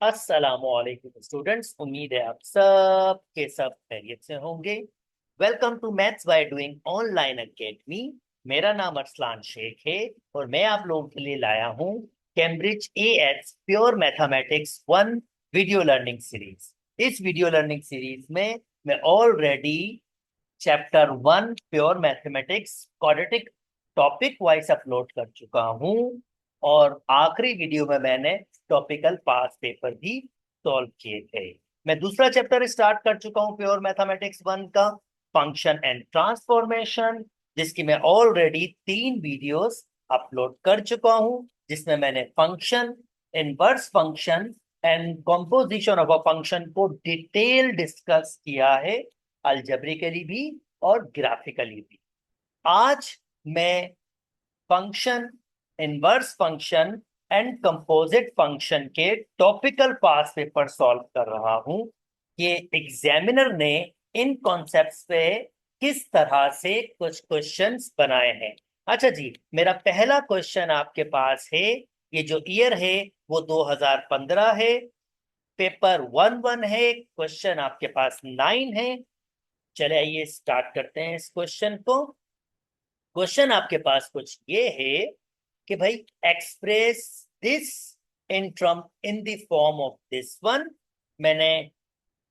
अस्सलामुअलैकुम स्टूडेंट्स, उम्मीद है आप सब के सब खैरियत से होंगे। Welcome to maths by doing online academy. मेरा नाम अरसलान शेख है और मैं आप लोगों के लिए लाया हूँ Cambridge as pure mathematics 1 video learning series. इस वीडियो लर्निंग सीरीज में मैं already chapter 1 pure mathematics quadratic topic wise upload कर चुका हूँ और आखिरी वीडियो में मैंने टॉपिकल पास पेपर भी सॉल्व किए थे। मैं दूसरा चैप्टर स्टार्ट कर चुका हूँ प्योर मैथमेटिक्स 1 का, फंक्शन एंड ट्रांसफॉर्मेशन, जिसकी मैं ऑलरेडी 3 वीडियोस अपलोड कर चुका हूँ, जिसमें मैंने function, inverse function and composition of a function को डिटेल डिस्कस किया है, अलजेब्रिकली भी और ग्राफिकली भी। आज मैं function, inverse function and composite function के टॉपिकल पास पेपर सॉल्व कर रहा हूं कि एग्जामिनर ने इन कॉन्सेप्ट्स पे किस तरह से कुछ क्वेश्चंस बनाए हैं। अच्छा जी, मेरा पहला क्वेश्चन आपके पास है। ये जो ईयर है वो 2015 है, पेपर 1 है, क्वेश्चन आपके पास 9 है। चले आइए स्टार्ट करते हैं इस क्वेश्चन को। क्वेश्चन आपके पास कुछ ये है कि भाई express this in term in the form of this one. मैंने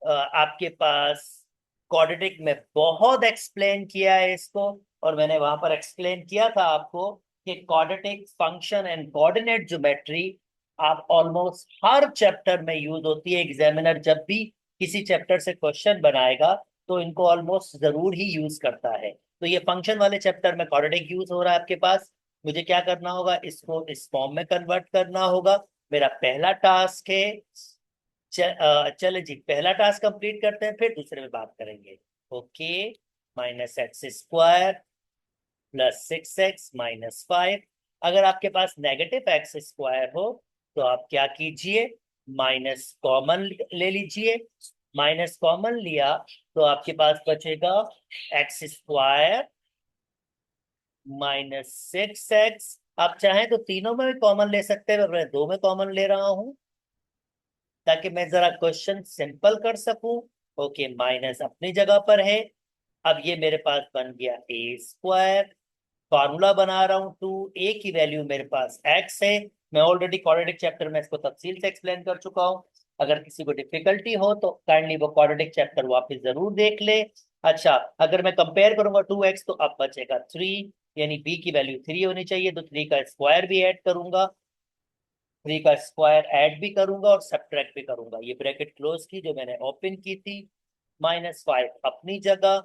आपके पास क्वाड्रेटिक में बहुत एक्सप्लेन किया है इसको, और मैंने वहां पर एक्सप्लेन किया था आपको कि quadratic function and coordinate geometry आप ऑलमोस्ट हर चैप्टर में यूज होती है। एग्जामिनर जब भी किसी चैप्टर से क्वेश्चन बनाएगा तो इनको ऑलमोस्ट जरूर ही यूज करता है। तो ये फंक्शन वाले चैप्टर में क्वाड्रेटिक यूज हो रहा है आपके पास। मुझे क्या करना होगा, इसको इस फॉर्म में कन्वर्ट करना होगा। मेरा पहला टास्क है। चले जी, पहला टास्क कंप्लीट करते हैं, फिर दूसरे में बात करेंगे। Okay, -x² plus 6x - 5। अगर आपके पास -x² हो तो आप क्या कीजिए, माइनस कॉमन ले लीजिए। माइनस कॉमन लिया तो आपके पास बचेगा x² -6x। आप चाहें तो तीनों में भी कॉमन ले सकते हैं, मैं दो में कॉमन ले रहा हूं ताकि मैं जरा क्वेश्चन सिंपल कर सकूं। ओके, माइनस अपनी जगह पर है। अब ये मेरे पास बन गया a²। फार्मूला बना रहा हूं 2a की वैल्यू मेरे पास x है। मैं ऑलरेडी क्वाड्रेटिक चैप्टर में इसको तफसील से एक्सप्लेन कर चुका हूं। अगर किसी को डिफिकल्टी हो तो काइंडली वो क्वाड्रेटिक चैप्टर वापस जरूर देख ले। अच्छा, अगर मैं कंपेयर करूंगा 2x तो अब बचेगा 3, यानी b की वैल्यू 3 होनी चाहिए, तो 3 का स्क्वायर भी ऐड करूंगा, 3 का स्क्वायर ऐड भी करूंगा और सब्ट्रैक्ट भी करूंगा। ये ब्रैकेट क्लोज की जो मैंने ओपन की थी, -5 अपनी जगह,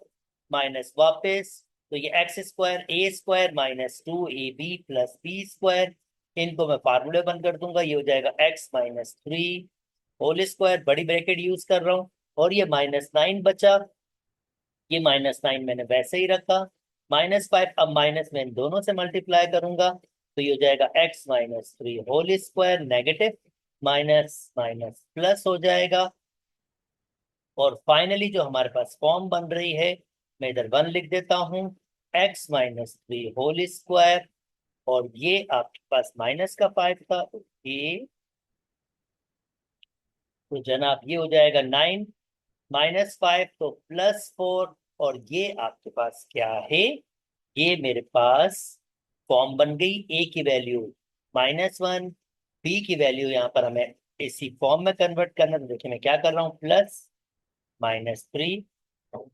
माइनस वापस। तो ये x² A² -2ab + b²। इनको मैं फार्मूले बंद कर दूंगा, ये हो जाएगा x - 3 होल स्क्वायर, बड़ी ब्रैकेट यूज कर रहा हूं। और ये -9 बचा, ये -9 मैंने वैसे ही रखा। -5 अब माइनस में इन दोनों से मल्टीप्लाई करूंगा तो ये हो जाएगा x - 3 whole square, negative minus minus plus हो जाएगा। और फाइनली जो हमारे पास फॉर्म बन रही है, मैं इधर 1 लिख देता हूं, x - 3 होल स्क्वायर। और ये आपके पास माइनस का 5 था, तो ये, तो जनाब ये हो जाएगा 9 -5 तो +4। और ये आपके पास क्या है, ये मेरे पास फॉर्म बन गई। ए की वैल्यू -1, बी की वैल्यू यहाँ पर हमें इसी फॉर्म में कन्वर्ट करना। तो देखिए मैं क्या कर रहा हूँ, +-3,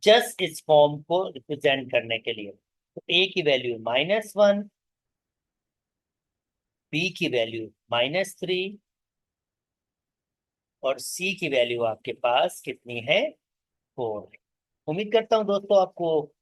जस्ट इस फॉर्म को रिप्रेजेंट करने के लिए। तो ए की वैल्यू -1, बी की वैल्यू -3 और सी की वैल्यू आपके पास कितनी है, 4। उम्मीद करता हूं दोस्तों आपको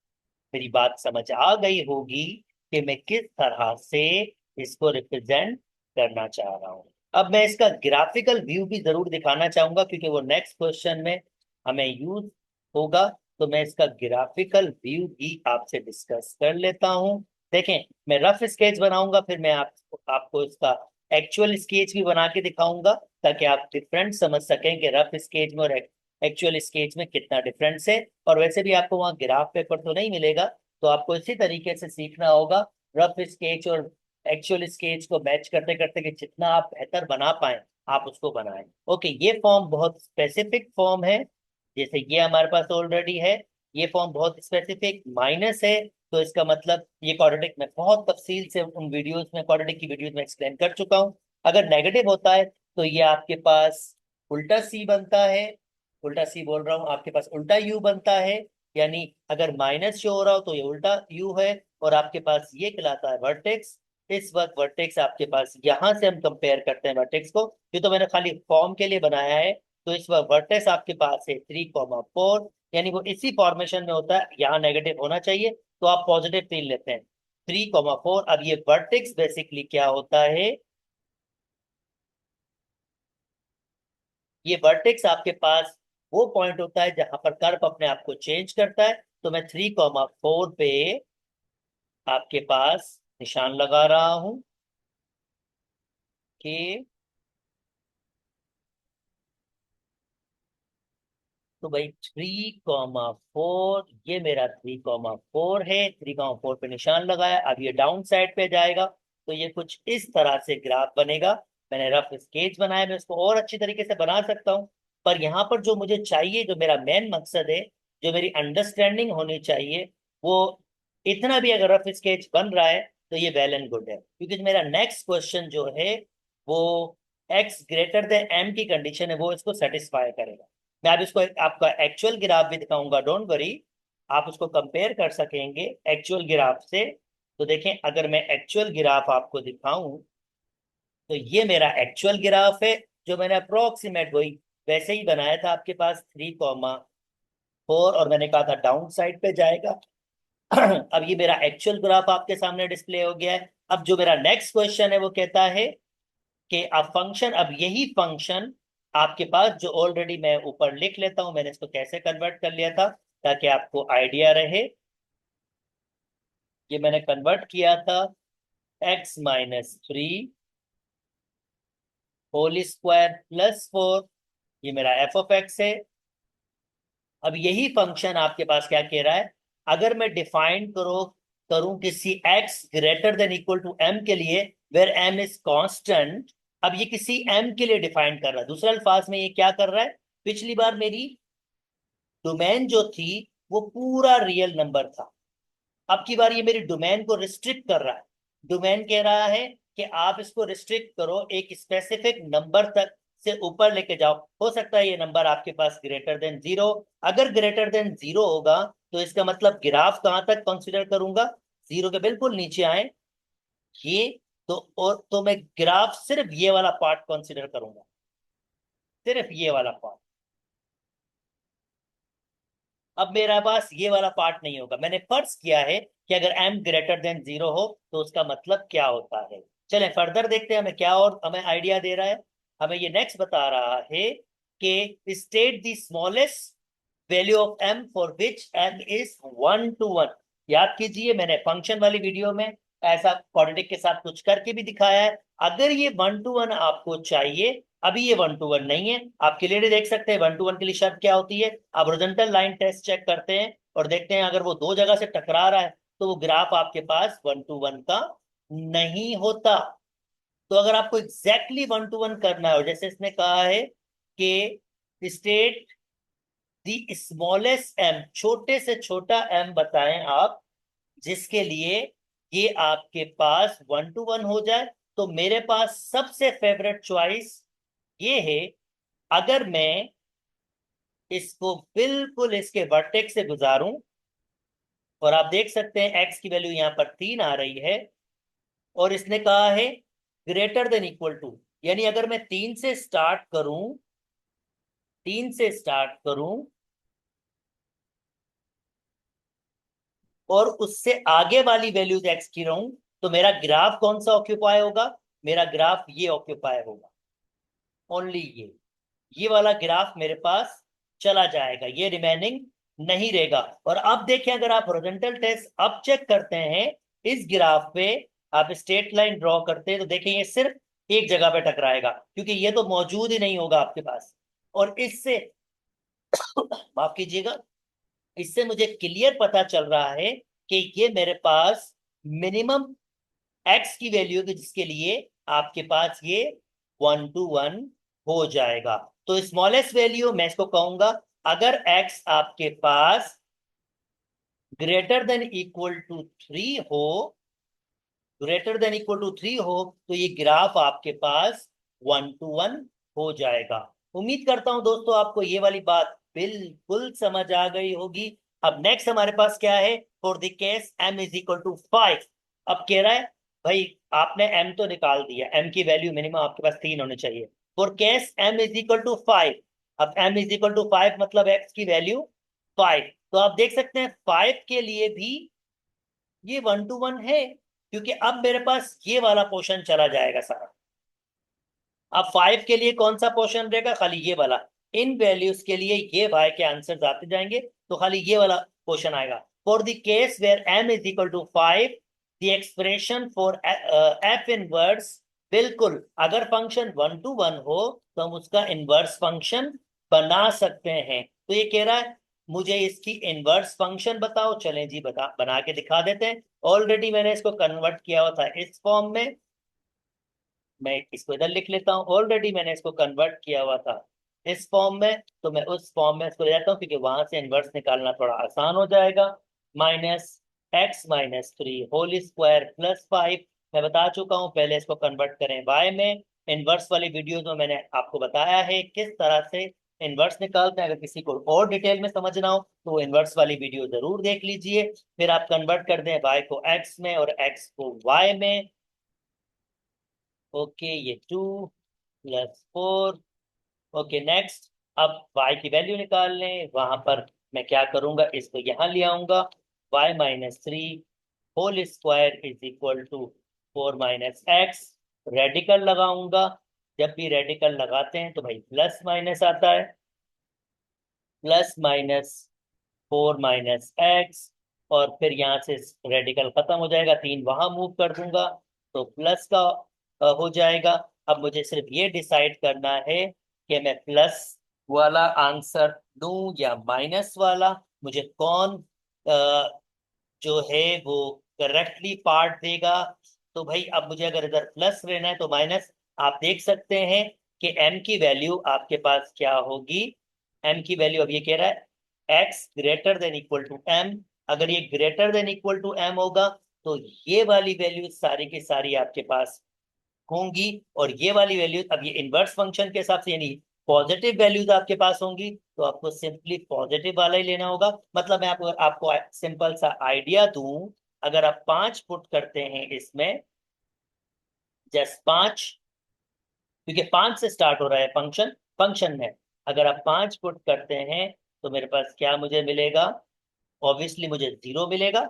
मेरी बात समझ आ गई होगी कि मैं किस तरह से इसको रिप्रेजेंट करना चाह रहा हूं। अब मैं इसका ग्राफिकल व्यू भी जरूर दिखाना चाहूंगा क्योंकि वो नेक्स्ट क्वेश्चन में हमें यूज होगा। तो मैं इसका ग्राफिकल व्यू भी आपसे डिस्कस कर लेता हूं। देखें, मैं रफ स्केच बनाऊंगा, फिर मैं आपको इसका एक्चुअल स्केच भी बना के दिखाऊंगा ताकि आप डिफरेंट समझ सकें कि रफ स्केच में और एक्चुअल स्केच में कितना डिफरेंस है। और वैसे भी आपको वहाँ ग्राफ पेपर तो नहीं मिलेगा, तो आपको इसी तरीके से सीखना होगा, रफ स्केच और एक्चुअल स्केच को मैच करते करते, कि जितना आप बेहतर बना पाए आप उसको बनाएं। ओके, ये फॉर्म बहुत स्पेसिफिक फॉर्म है, जैसे ये हमारे पास ऑलरेडी है। ये फॉर्म बहुत स्पेसिफिक माइनस है, तो इसका मतलब ये क्वाड्रेटिक में बहुत तफसील से उन वीडियोस में, क्वाड्रेटिक की वीडियोस में एक्सप्लेन कर चुका हूँ। अगर नेगेटिव होता है तो ये आपके पास उल्टा सी बनता है, उल्टा सी बोल रहा हूँ, आपके पास उल्टा यू बनता है। यानी अगर माइनस शो हो रहा हो तो ये उल्टा यू है, और आपके पास ये कहलाता है वर्टेक्स। इस वक्त वर्टेक्स आपके पास, यहां से हम कंपेयर करते हैं वर्टेक्स को, ये तो मैंने खाली फॉर्म के लिए बनाया है। तो इस वक्त वर्टेक्स आपके पास है 3,4, यानी वो इसी फॉर्मेशन में होता है, यहाँ नेगेटिव होना चाहिए, तो आप पॉजिटिव 3 लेते हैं, 3,4। अब ये वर्टेक्स बेसिकली क्या होता है, ये वर्टेक्स आपके पास वो पॉइंट होता है जहां पर कर्व अपने आप को चेंज करता है। तो मैं 3,4 पे आपके पास निशान लगा रहा हूं कि, तो भाई 3,4, ये मेरा 3,4 है, 3,4 पे निशान लगाया। अब ये डाउन साइड पे जाएगा, तो ये कुछ इस तरह से ग्राफ बनेगा। मैंने रफ स्केच बनाया, मैं इसको और अच्छी तरीके से बना सकता हूँ, पर यहाँ पर जो मुझे चाहिए, जो मेरा मेन मकसद है, जो मेरी अंडरस्टैंडिंग होनी चाहिए, वो इतना भी अगर रफ स्केच बन रहा है तो ये वेल एंड गुड है, क्योंकि मेरा नेक्स्ट क्वेश्चन जो है वो एक्स ग्रेटर देन एम की कंडीशन है, वो इसको सेटिस्फाई करेगा। मैं अब इसको आपका एक्चुअल ग्राफ भी दिखाऊंगा, डोंट वरी, आप उसको कंपेयर कर सकेंगे एक्चुअल ग्राफ से। तो देखें, अगर मैं एक्चुअल ग्राफ आपको दिखाऊं, तो ये मेरा एक्चुअल ग्राफ है, जो मैंने अप्रोक्सीमेट वही वैसे ही बनाया था, आपके पास 3,4, और मैंने कहा था डाउन साइड पे जाएगा। अब ये मेरा एक्चुअल ग्राफ आपके सामने डिस्प्ले हो गया है। अब जो मेरा नेक्स्ट क्वेश्चन है वो कहता है कि अब फंक्शन, अब यही फंक्शन आपके पास, जो ऑलरेडी मैं ऊपर लिख लेता हूं, मैंने इसको कैसे कन्वर्ट कर लिया था ताकि आपको आइडिया रहे। ये मैंने कन्वर्ट किया था x-3 होल स्क्वायर प्लस 4, ये मेरा एफ ऑफ एक्स है। अब यही फंक्शन आपके पास क्या कह रहा है, अगर मैं डिफाइन करूं किसी x greater than equal to m के लिए, वेर m इज कांस्टेंट। अब ये किसी m के लिए डिफाइन कर रहा है, दूसरे अल्फाज में ये क्या कर रहा है, पिछली बार मेरी डोमेन जो थी वो पूरा रियल नंबर था, अब की बार ये मेरी डोमेन को रिस्ट्रिक्ट कर रहा है। डोमेन कह रहा है कि आप इसको रिस्ट्रिक्ट करो, एक स्पेसिफिक नंबर तक से ऊपर लेके जाओ। हो सकता है ये नंबर आपके पास ग्रेटर देन 0, अगर ग्रेटर देन 0 होगा तो इसका मतलब ग्राफ कहां तक कंसीडर करूंगा, 0 के बिल्कुल नीचे आए ये, तो और तो मैं ग्राफ सिर्फ ये वाला पार्ट कंसीडर करूंगा, सिर्फ ये वाला पार्ट। अब मेरा पास ये वाला पार्ट नहीं होगा, मैंने फर्ज किया है कि अगर m ग्रेटर देन 0 हो तो उसका मतलब क्या होता है। चलें फर्दर देखते हैं हमें क्या और हमें आइडिया दे रहा है। हमें ये नेक्स्ट बता रहा है कि state the smallest value of m for which m is 1 to 1। याद कीजिए, मैंने फंक्शन वाली वीडियो में ऐसा क्वाड्रेटिक के साथ कुछ करके भी दिखाया है। अगर ये 1 to 1 आपको चाहिए, अभी ये 1 to 1 नहीं है, आप क्लियरली देख सकते हैं 1 to 1 के लिए शर्त क्या होती है। आप हॉरिजॉन्टल लाइन टेस्ट चेक करते हैं और देखते हैं अगर वो दो जगह से टकरा रहा है तो वो ग्राफ आपके पास 1 to 1 का नहीं होता। तो अगर आपको एग्जैक्टली 1 to 1 करना है, और जैसे इसने कहा है कि स्टेट दी स्मॉलेस्ट एम, छोटे से छोटा एम बताएं आप, जिसके लिए ये आपके पास 1 to 1 हो जाए, तो मेरे पास सबसे फेवरेट चॉइस ये है। अगर मैं इसको बिल्कुल इसके वर्टेक्स से गुजारूं, और आप देख सकते हैं एक्स की वैल्यू यहां पर 3 आ रही है, और इसने कहा है ग्रेटर देन इक्वल टू, यानी अगर मैं 3 से स्टार्ट करूं, 3 से स्टार्ट करूं और उससे आगे वाली वैल्यूज एक्स की रहूं, तो मेरा ग्राफ कौन सा ऑक्यूपाई होगा, मेरा ग्राफ ये ऑक्यूपाई होगा, ओनली ये वाला ग्राफ मेरे पास चला जाएगा, ये रिमेनिंग नहीं रहेगा। और अब देखें, अगर आप हॉरिजॉन्टल टेस्ट अब चेक करते हैं इस ग्राफ पे, आप स्ट्रेट लाइन ड्रॉ करते हैं तो देखें ये सिर्फ एक जगह पे टकराएगा, क्योंकि ये तो मौजूद ही नहीं होगा आपके पास। और इससे माफ कीजिएगा, इससे मुझे क्लियर पता चल रहा है कि ये मेरे पास मिनिमम एक्स की वैल्यू है, जिसके लिए आपके पास ये 1 to 1 हो जाएगा। तो स्मॉलेस्ट वैल्यू मैं इसको कहूंगा, अगर x आपके पास ग्रेटर देन इक्वल टू 3 हो, ग्रेटर देन इक्वल टू 3 हो, तो ये ग्राफ आपके पास 1 to 1 हो जाएगा। उम्मीद करता हूं दोस्तों आपको ये वाली बात बिल्कुल समझ आ गई होगी। अब नेक्स्ट हमारे पास क्या है, for the case m is equal to 5। अब कह रहा है भाई आपने m तो निकाल दिया, m की वैल्यू मिनिमम आपके पास 3 होने चाहिए। For case m is equal to 5, अब m इज इक्वल टू 5 मतलब x की वैल्यू 5। तो आप देख सकते हैं 5 के लिए भी ये 1 to 1 है, क्योंकि अब मेरे पास ये वाला पोर्शन चला जाएगा सारा। अब 5 के लिए कौन सा पोर्शन रहेगा, खाली ये वाला। इन वैल्यूज के लिए ये भाई के आंसर आते जाएंगे, तो खाली ये वाला पोर्शन आएगा। For the case where m is equal to 5, the expression for f inverse, बिल्कुल अगर फंक्शन 1 to 1 हो तो हम उसका इनवर्स फंक्शन बना सकते हैं। तो ये कह रहा है मुझे इसकी इनवर्स फंक्शन बताओ, चलें जी बता बना के दिखा देते हैं। ऑलरेडी मैंने इसको कन्वर्ट किया हुआ था इस फॉर्म में, मैं इसको इधर लिख लेता हूँ। ऑलरेडी मैंने इसको कन्वर्ट किया हुआ था इस फॉर्म में, तो मैं उस फॉर्म में इसको ले जाता हूँ, क्योंकि वहां से इनवर्स निकालना थोड़ा आसान हो जाएगा। -x - 3 whole square plus 5। मैं बता चुका हूँ, पहले इसको कन्वर्ट करें y में। इनवर्स वाली वीडियोज में मैंने आपको बताया है किस तरह से इनवर्स निकालते हैं। अगर किसी को और डिटेल में समझना हो तो वो इनवर्स वाली वीडियो जरूर देख लीजिए। फिर आप कन्वर्ट कर दें y को x में और x को y में। ओके, ये 2 + 4। ओके नेक्स्ट, अब y की वैल्यू निकाल लें। वहां पर मैं क्या करूंगा, इसको यहां ले आऊंगा। y - 3 whole square is equal to 4 - x। Radical लगाऊंगा, जब भी रेडिकल लगाते हैं तो भाई प्लस माइनस आता है। +-4 - x, और फिर यहाँ से रेडिकल खत्म हो जाएगा, 3 वहां मूव कर दूंगा तो प्लस का हो जाएगा। अब मुझे सिर्फ ये डिसाइड करना है कि मैं प्लस वाला आंसर दूं या माइनस वाला। मुझे कौन जो है वो करेक्टली पार्ट देगा। तो भाई अब मुझे अगर इधर प्लस लेना है तो माइनस। आप देख सकते हैं कि m की वैल्यू आपके पास क्या होगी। m की वैल्यू अब ये कह रहा है x greater than equal to m। अगर ये greater than equal to m होगा तो ये वाली वैल्यू सारी की सारी आपके पास होंगी, और ये वाली वैल्यूज अब ये इनवर्स फंक्शन के हिसाब से यानी पॉजिटिव वैल्यूज आपके पास होंगी, तो आपको सिंपली पॉजिटिव वाला ही लेना होगा। मतलब मैं आपको सिंपल सा आइडिया दूं, अगर आप 5 पुट करते हैं इसमें, जस्ट 5, क्योंकि 5 से स्टार्ट हो रहा है फंक्शन फंक्शन में। अगर आप 5 पुट करते हैं तो मेरे पास क्या मुझे मिलेगा, ऑब्वियसली मुझे 0 मिलेगा।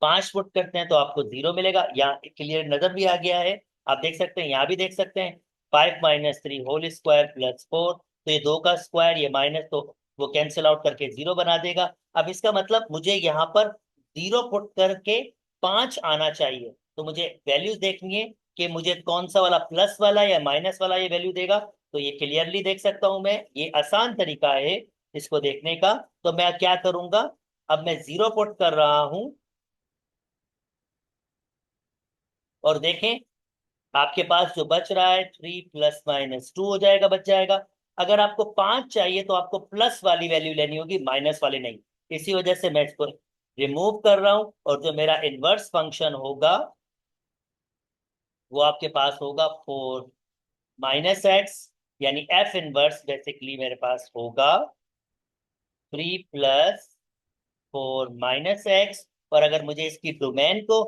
5 पुट करते हैं तो आपको 0 मिलेगा। यहाँ क्लियर नजर भी आ गया है, आप देख सकते हैं, यहाँ भी देख सकते हैं। 5 - 3 होल स्क्वायर प्लस 4, तो ये 2 का स्क्वायर, ये माइनस, तो वो कैंसिल आउट करके 0 बना देगा। अब इसका मतलब मुझे यहाँ पर 0 पुट करके 5 आना चाहिए। तो मुझे वैल्यूज देखनी है कि मुझे कौन सा वाला, प्लस वाला या माइनस वाला ये वैल्यू देगा। तो ये क्लियरली देख सकता हूं मैं, ये आसान तरीका है इसको देखने का। तो मैं क्या करूंगा, अब मैं 0 पुट कर रहा हूं, और देखें आपके पास जो बच रहा है 3 + - 2 हो जाएगा, बच जाएगा। अगर आपको 5 चाहिए तो आपको प्लस वाली वैल्यू लेनी होगी, माइनस वाली नहीं। इसी वजह से मैं इसको रिमूव कर रहा हूं, और जो मेरा इनवर्स फंक्शन होगा वो आपके पास होगा 4 - x, यानी f इनवर्स बेसिकली मेरे पास होगा 3 + 4 - x। और अगर मुझे इसकी डोमेन को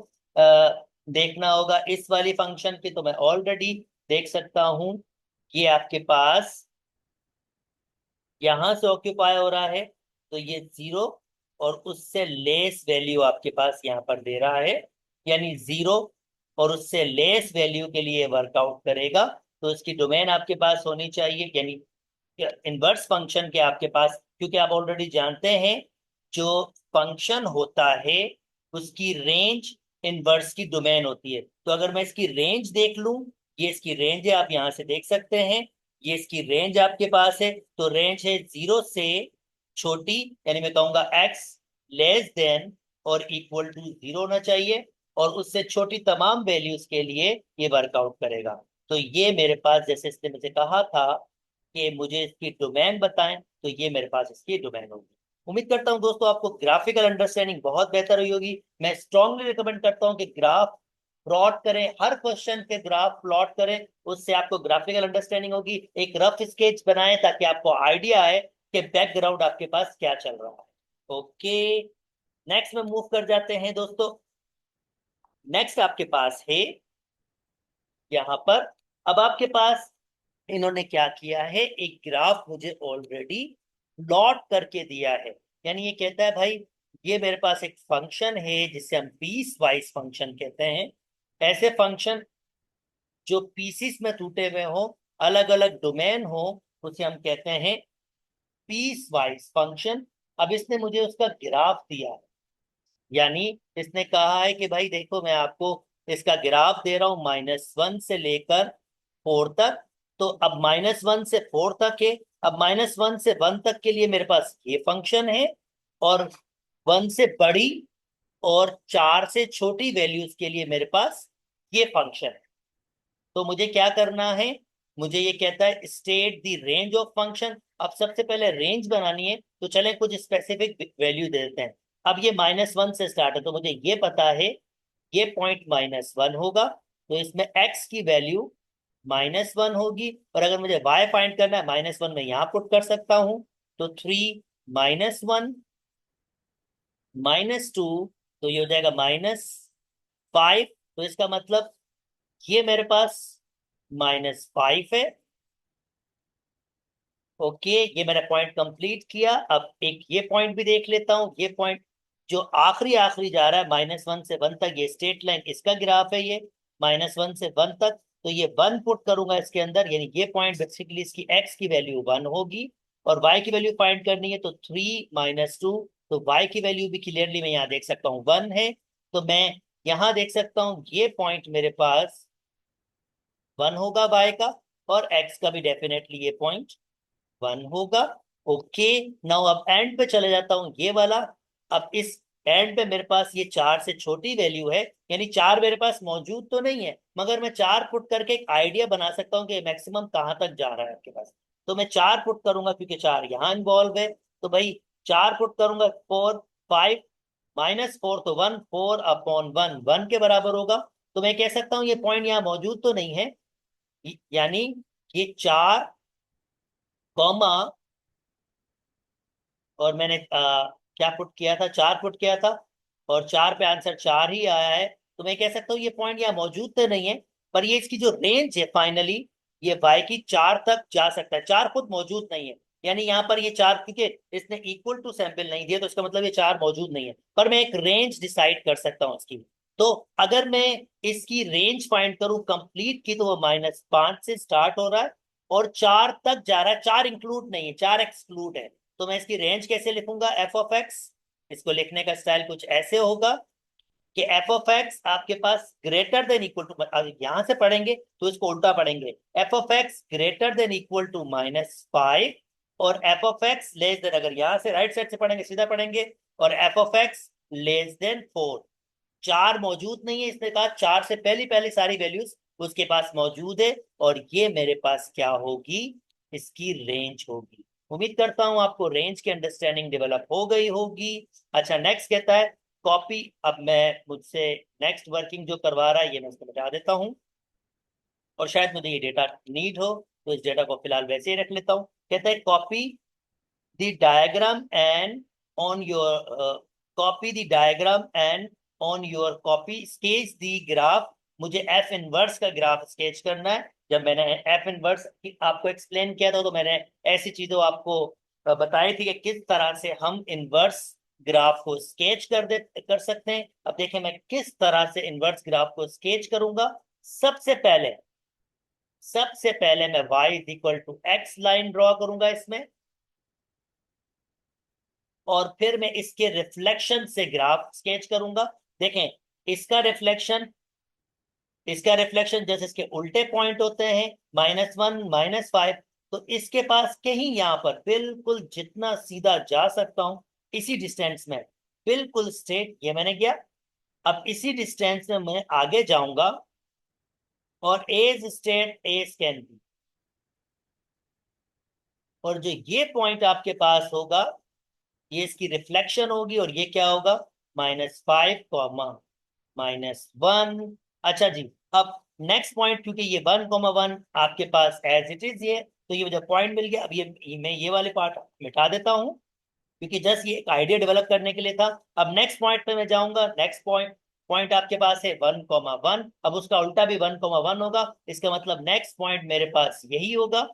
देखना होगा इस वाली फंक्शन की, तो मैं ऑलरेडी देख सकता हूं, ये आपके पास यहां से ऑक्यूपाई हो रहा है, तो ये 0 और उससे लेस वैल्यू आपके पास यहाँ पर दे रहा है, यानी 0 और उससे लेस वैल्यू के लिए वर्कआउट करेगा। तो इसकी डोमेन आपके पास होनी चाहिए, यानी इनवर्स फंक्शन के आपके पास, क्योंकि आप ऑलरेडी जानते हैं जो फंक्शन होता है उसकी रेंज इनवर्स की डोमेन होती है। तो अगर मैं इसकी रेंज देख लूं, ये इसकी रेंज है, आप यहां से देख सकते हैं, ये इसकी रेंज आपके पास है। तो रेंज है 0 से छोटी, यानी मैं कहूंगा x लेस देन और इक्वल टू 0 होना चाहिए, और उससे छोटी तमाम वैल्यूज के लिए ये वर्कआउट करेगा। तो ये मेरे पास, जैसे इसने मुझे कहा था कि मुझे इसकी डोमेन बताएं, तो ये मेरे पास इसकी डोमेन होगी। उम्मीद करता हूं दोस्तों आपको ग्राफिकल अंडरस्टैंडिंग बहुत बेहतर हुई होगी। मैं स्ट्रांगली रिकमेंड करता हूं कि ग्राफ प्लॉट करें, हर क्वेश्चन के ग्राफ प्लॉट करें, उससे आपको ग्राफिकल अंडरस्टैंडिंग होगी। एक रफ स्केच बनाएं ताकि आपको आइडिया आए कि बैकग्राउंड आपके पास क्या चल रहा है। ओके, नेक्स्ट में मूव कर जाते हैं दोस्तों। नेक्स्ट आपके पास है यहाँ पर, अब आपके पास इन्होंने क्या किया है, एक ग्राफ मुझे ऑलरेडी प्लॉट करके दिया है। यानी ये कहता है भाई, ये मेरे पास एक फंक्शन है जिसे हम पीस वाइज फंक्शन कहते हैं। ऐसे फंक्शन जो पीसीस में टूटे हुए हो, अलग अलग डोमेन हो, उसे हम कहते हैं पीस वाइज फंक्शन। अब इसने मुझे उसका ग्राफ दिया है, यानी इसने कहा है कि भाई देखो, मैं आपको इसका ग्राफ दे रहा हूं -1 से लेकर 4 तक। तो अब -1 से 4 तक है। अब -1 से 1 तक के लिए मेरे पास ये फंक्शन है, और 1 से बड़ी और 4 से छोटी वैल्यूज के लिए मेरे पास ये फंक्शन है। तो मुझे क्या करना है, मुझे ये कहता है state the range of function. अब सबसे पहले रेंज बनानी है, तो चले कुछ स्पेसिफिक वैल्यू दे देते हैं। अब ये -1 से स्टार्ट है, तो मुझे ये पता है ये पॉइंट -1 होगा, तो इसमें x की वैल्यू -1 होगी। और अगर मुझे y फाइंड करना है, -1 में यहां पुट कर सकता हूं, तो 3 -1 -2, तो ये हो जाएगा -5। तो इसका मतलब ये मेरे पास -5 है। ओके, ये मैंने पॉइंट कंप्लीट किया। अब एक ये पॉइंट भी देख लेता हूँ। ये पॉइंट जो आखिरी आखिरी जा रहा है -1 से 1 तक, ये स्ट्रेट लाइन इसका ग्राफ है, ये -1 से 1 तक। तो ये 1 पुट करूंगा इसके अंदर, यानी ये पॉइंट बेसिकली इसकी x की वैल्यू 1 होगी। और y की वैल्यू फाइंड करनी है, तो 3 -2, तो y की वैल्यू भी क्लियरली मैं यहाँ देख सकता हूँ 1 है। तो मैं यहाँ देख सकता हूँ ये पॉइंट मेरे पास 1 होगा y का, और x का भी डेफिनेटली ये पॉइंट 1 होगा। ओके, नाउ अब एंड पे चले जाता हूं, ये वाला। अब इस एंड पे मेरे पास ये 4 से छोटी वैल्यू है, यानी 4 मेरे पास मौजूद तो नहीं है, मगर मैं 4 पुट करके एक आइडिया बना सकता हूँ कि मैक्सिमम कहाँ तक जा रहा है आपके पास। तो मैं 4 पुट करूंगा, क्योंकि 4 यहाँ इन्वॉल्व है। तो भाई 4 पुट करूंगा, 4 5 -4, तो 1, 4/1 के बराबर होगा। तो मैं कह सकता हूँ ये पॉइंट यहाँ मौजूद तो नहीं है, यानी ये 4 कॉमा, और मैंने क्या पुट किया था, 4 पुट किया था, और 4 पे आंसर 4 ही आया है। तो मैं कह सकता हूँ ये पॉइंट यहाँ मौजूद तो नहीं है, पर ये इसकी जो रेंज है फाइनली, ये y की 4 तक जा सकता है। 4 खुद मौजूद नहीं है, यानी यहाँ पर ये 4, क्योंकि इसने इक्वल टू सैंपल नहीं दिया, तो इसका मतलब ये 4 मौजूद नहीं है, पर मैं एक रेंज डिसाइड कर सकता हूँ इसकी। तो अगर मैं इसकी रेंज फाइंड करूं कंप्लीट की, तो वो -5 से स्टार्ट हो रहा है और 4 तक जा रहा है। 4 इंक्लूड नहीं है, 4 एक्सक्लूड है। तो मैं इसकी रेंज कैसे लिखूंगा, f(x), इसको लिखने का स्टाइल कुछ ऐसे होगा कि f(x) आपके पास ग्रेटर देन इक्वल टू, यहां से पढ़ेंगे तो इसको उल्टा पढ़ेंगे, f(x) greater than equal to -5, और f(x) लेस देन, अगर यहां से राइट साइड से पढ़ेंगे सीधा पढ़ेंगे, और f(x) लेस देन 4। 4 मौजूद नहीं है, इसने कहा 4 से पहली पहली सारी वैल्यूज उसके पास मौजूद है, और ये मेरे पास क्या होगी, इसकी रेंज होगी। उम्मीद करता हूं आपको रेंज की अंडरस्टैंडिंग डेवलप हो गई होगी। अच्छा, नेक्स्ट कहता है कॉपी। अब मैं मुझसे नेक्स्ट वर्किंग जो करवा रहा है, ये मैं उसको बता देता हूँ, और शायद मुझे ये डेटा नीड हो, तो इस डेटा को फिलहाल वैसे ही रख लेता हूँ। कहता है copy the diagram and on your copy the diagram and on your copy sketch the graph। मुझे एफ इनवर्स का ग्राफ स्केच करना है। जब मैंने एफ इनवर्स आपको एक्सप्लेन किया था, तो मैंने ऐसी चीजों आपको बताई थी कि किस तरह से हम इनवर्स ग्राफ को स्केच कर सकते हैं। अब देखें मैं किस तरह से इनवर्स ग्राफ को स्केच करूंगा। सबसे पहले मैं y is equal to x line draw करूंगा इसमें, और फिर मैं इसके रिफ्लेक्शन से ग्राफ स्केच करूंगा। देखें, इसका रिफ्लेक्शन इसका रिफ्लेक्शन जैसे इसके उल्टे पॉइंट होते हैं, -1 -5, तो इसके पास कहीं यहां पर बिल्कुल जितना सीधा जा सकता हूं, इसी डिस्टेंस में बिल्कुल स्ट्रेट, ये मैंने किया। अब इसी डिस्टेंस में मैं आगे जाऊंगा, और as state as can be, और जो ये पॉइंट आपके पास होगा ये इसकी रिफ्लेक्शन होगी, और ये क्या होगा, -5 -1। अच्छा जी, अब नेक्स्ट पॉइंट, क्योंकि ये 1 1 आपके पास एज इट इज ये, तो ये जो पॉइंट मिल गया, अब ये मैं ये वाले पार्ट मिटा देता हूं, क्योंकि जस्ट ये एक आइडिया डेवलप करने के लिए था। अब नेक्स्ट पॉइंट पे मैं जाऊंगा। नेक्स्ट पॉइंट पॉइंट आपके पास है 1 1, अब उसका उल्टा भी 1 1 होगा, इसका मतलब नेक्स्ट पॉइंट मेरे पास यही होगा,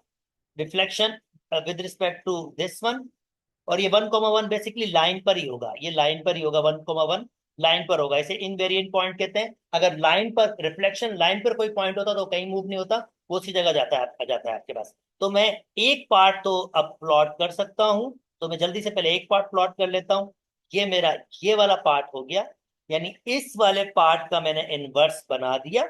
reflection with respect to this one. और ये 1 1 बेसिकली लाइन पर ही होगा, ये लाइन पर ही होगा, 1 1 लाइन पर होगा, इसे इनवेरिएंट पॉइंट कहते हैं। अगर लाइन पर रिफ्लेक्शन, लाइन पर कोई पॉइंट होता तो कहीं मूव नहीं होता, वो उसी जगह जाता है, आ जाता है आपके पास। तो मैं एक पार्ट तो अब प्लॉट कर सकता हूं, तो मैं जल्दी से पहले एक पार्ट प्लॉट कर लेता हूं। ये मेरा ये वाला पार्ट हो गया, यानी इस वाले पार्ट का मैंने इनवर्स बना दिया,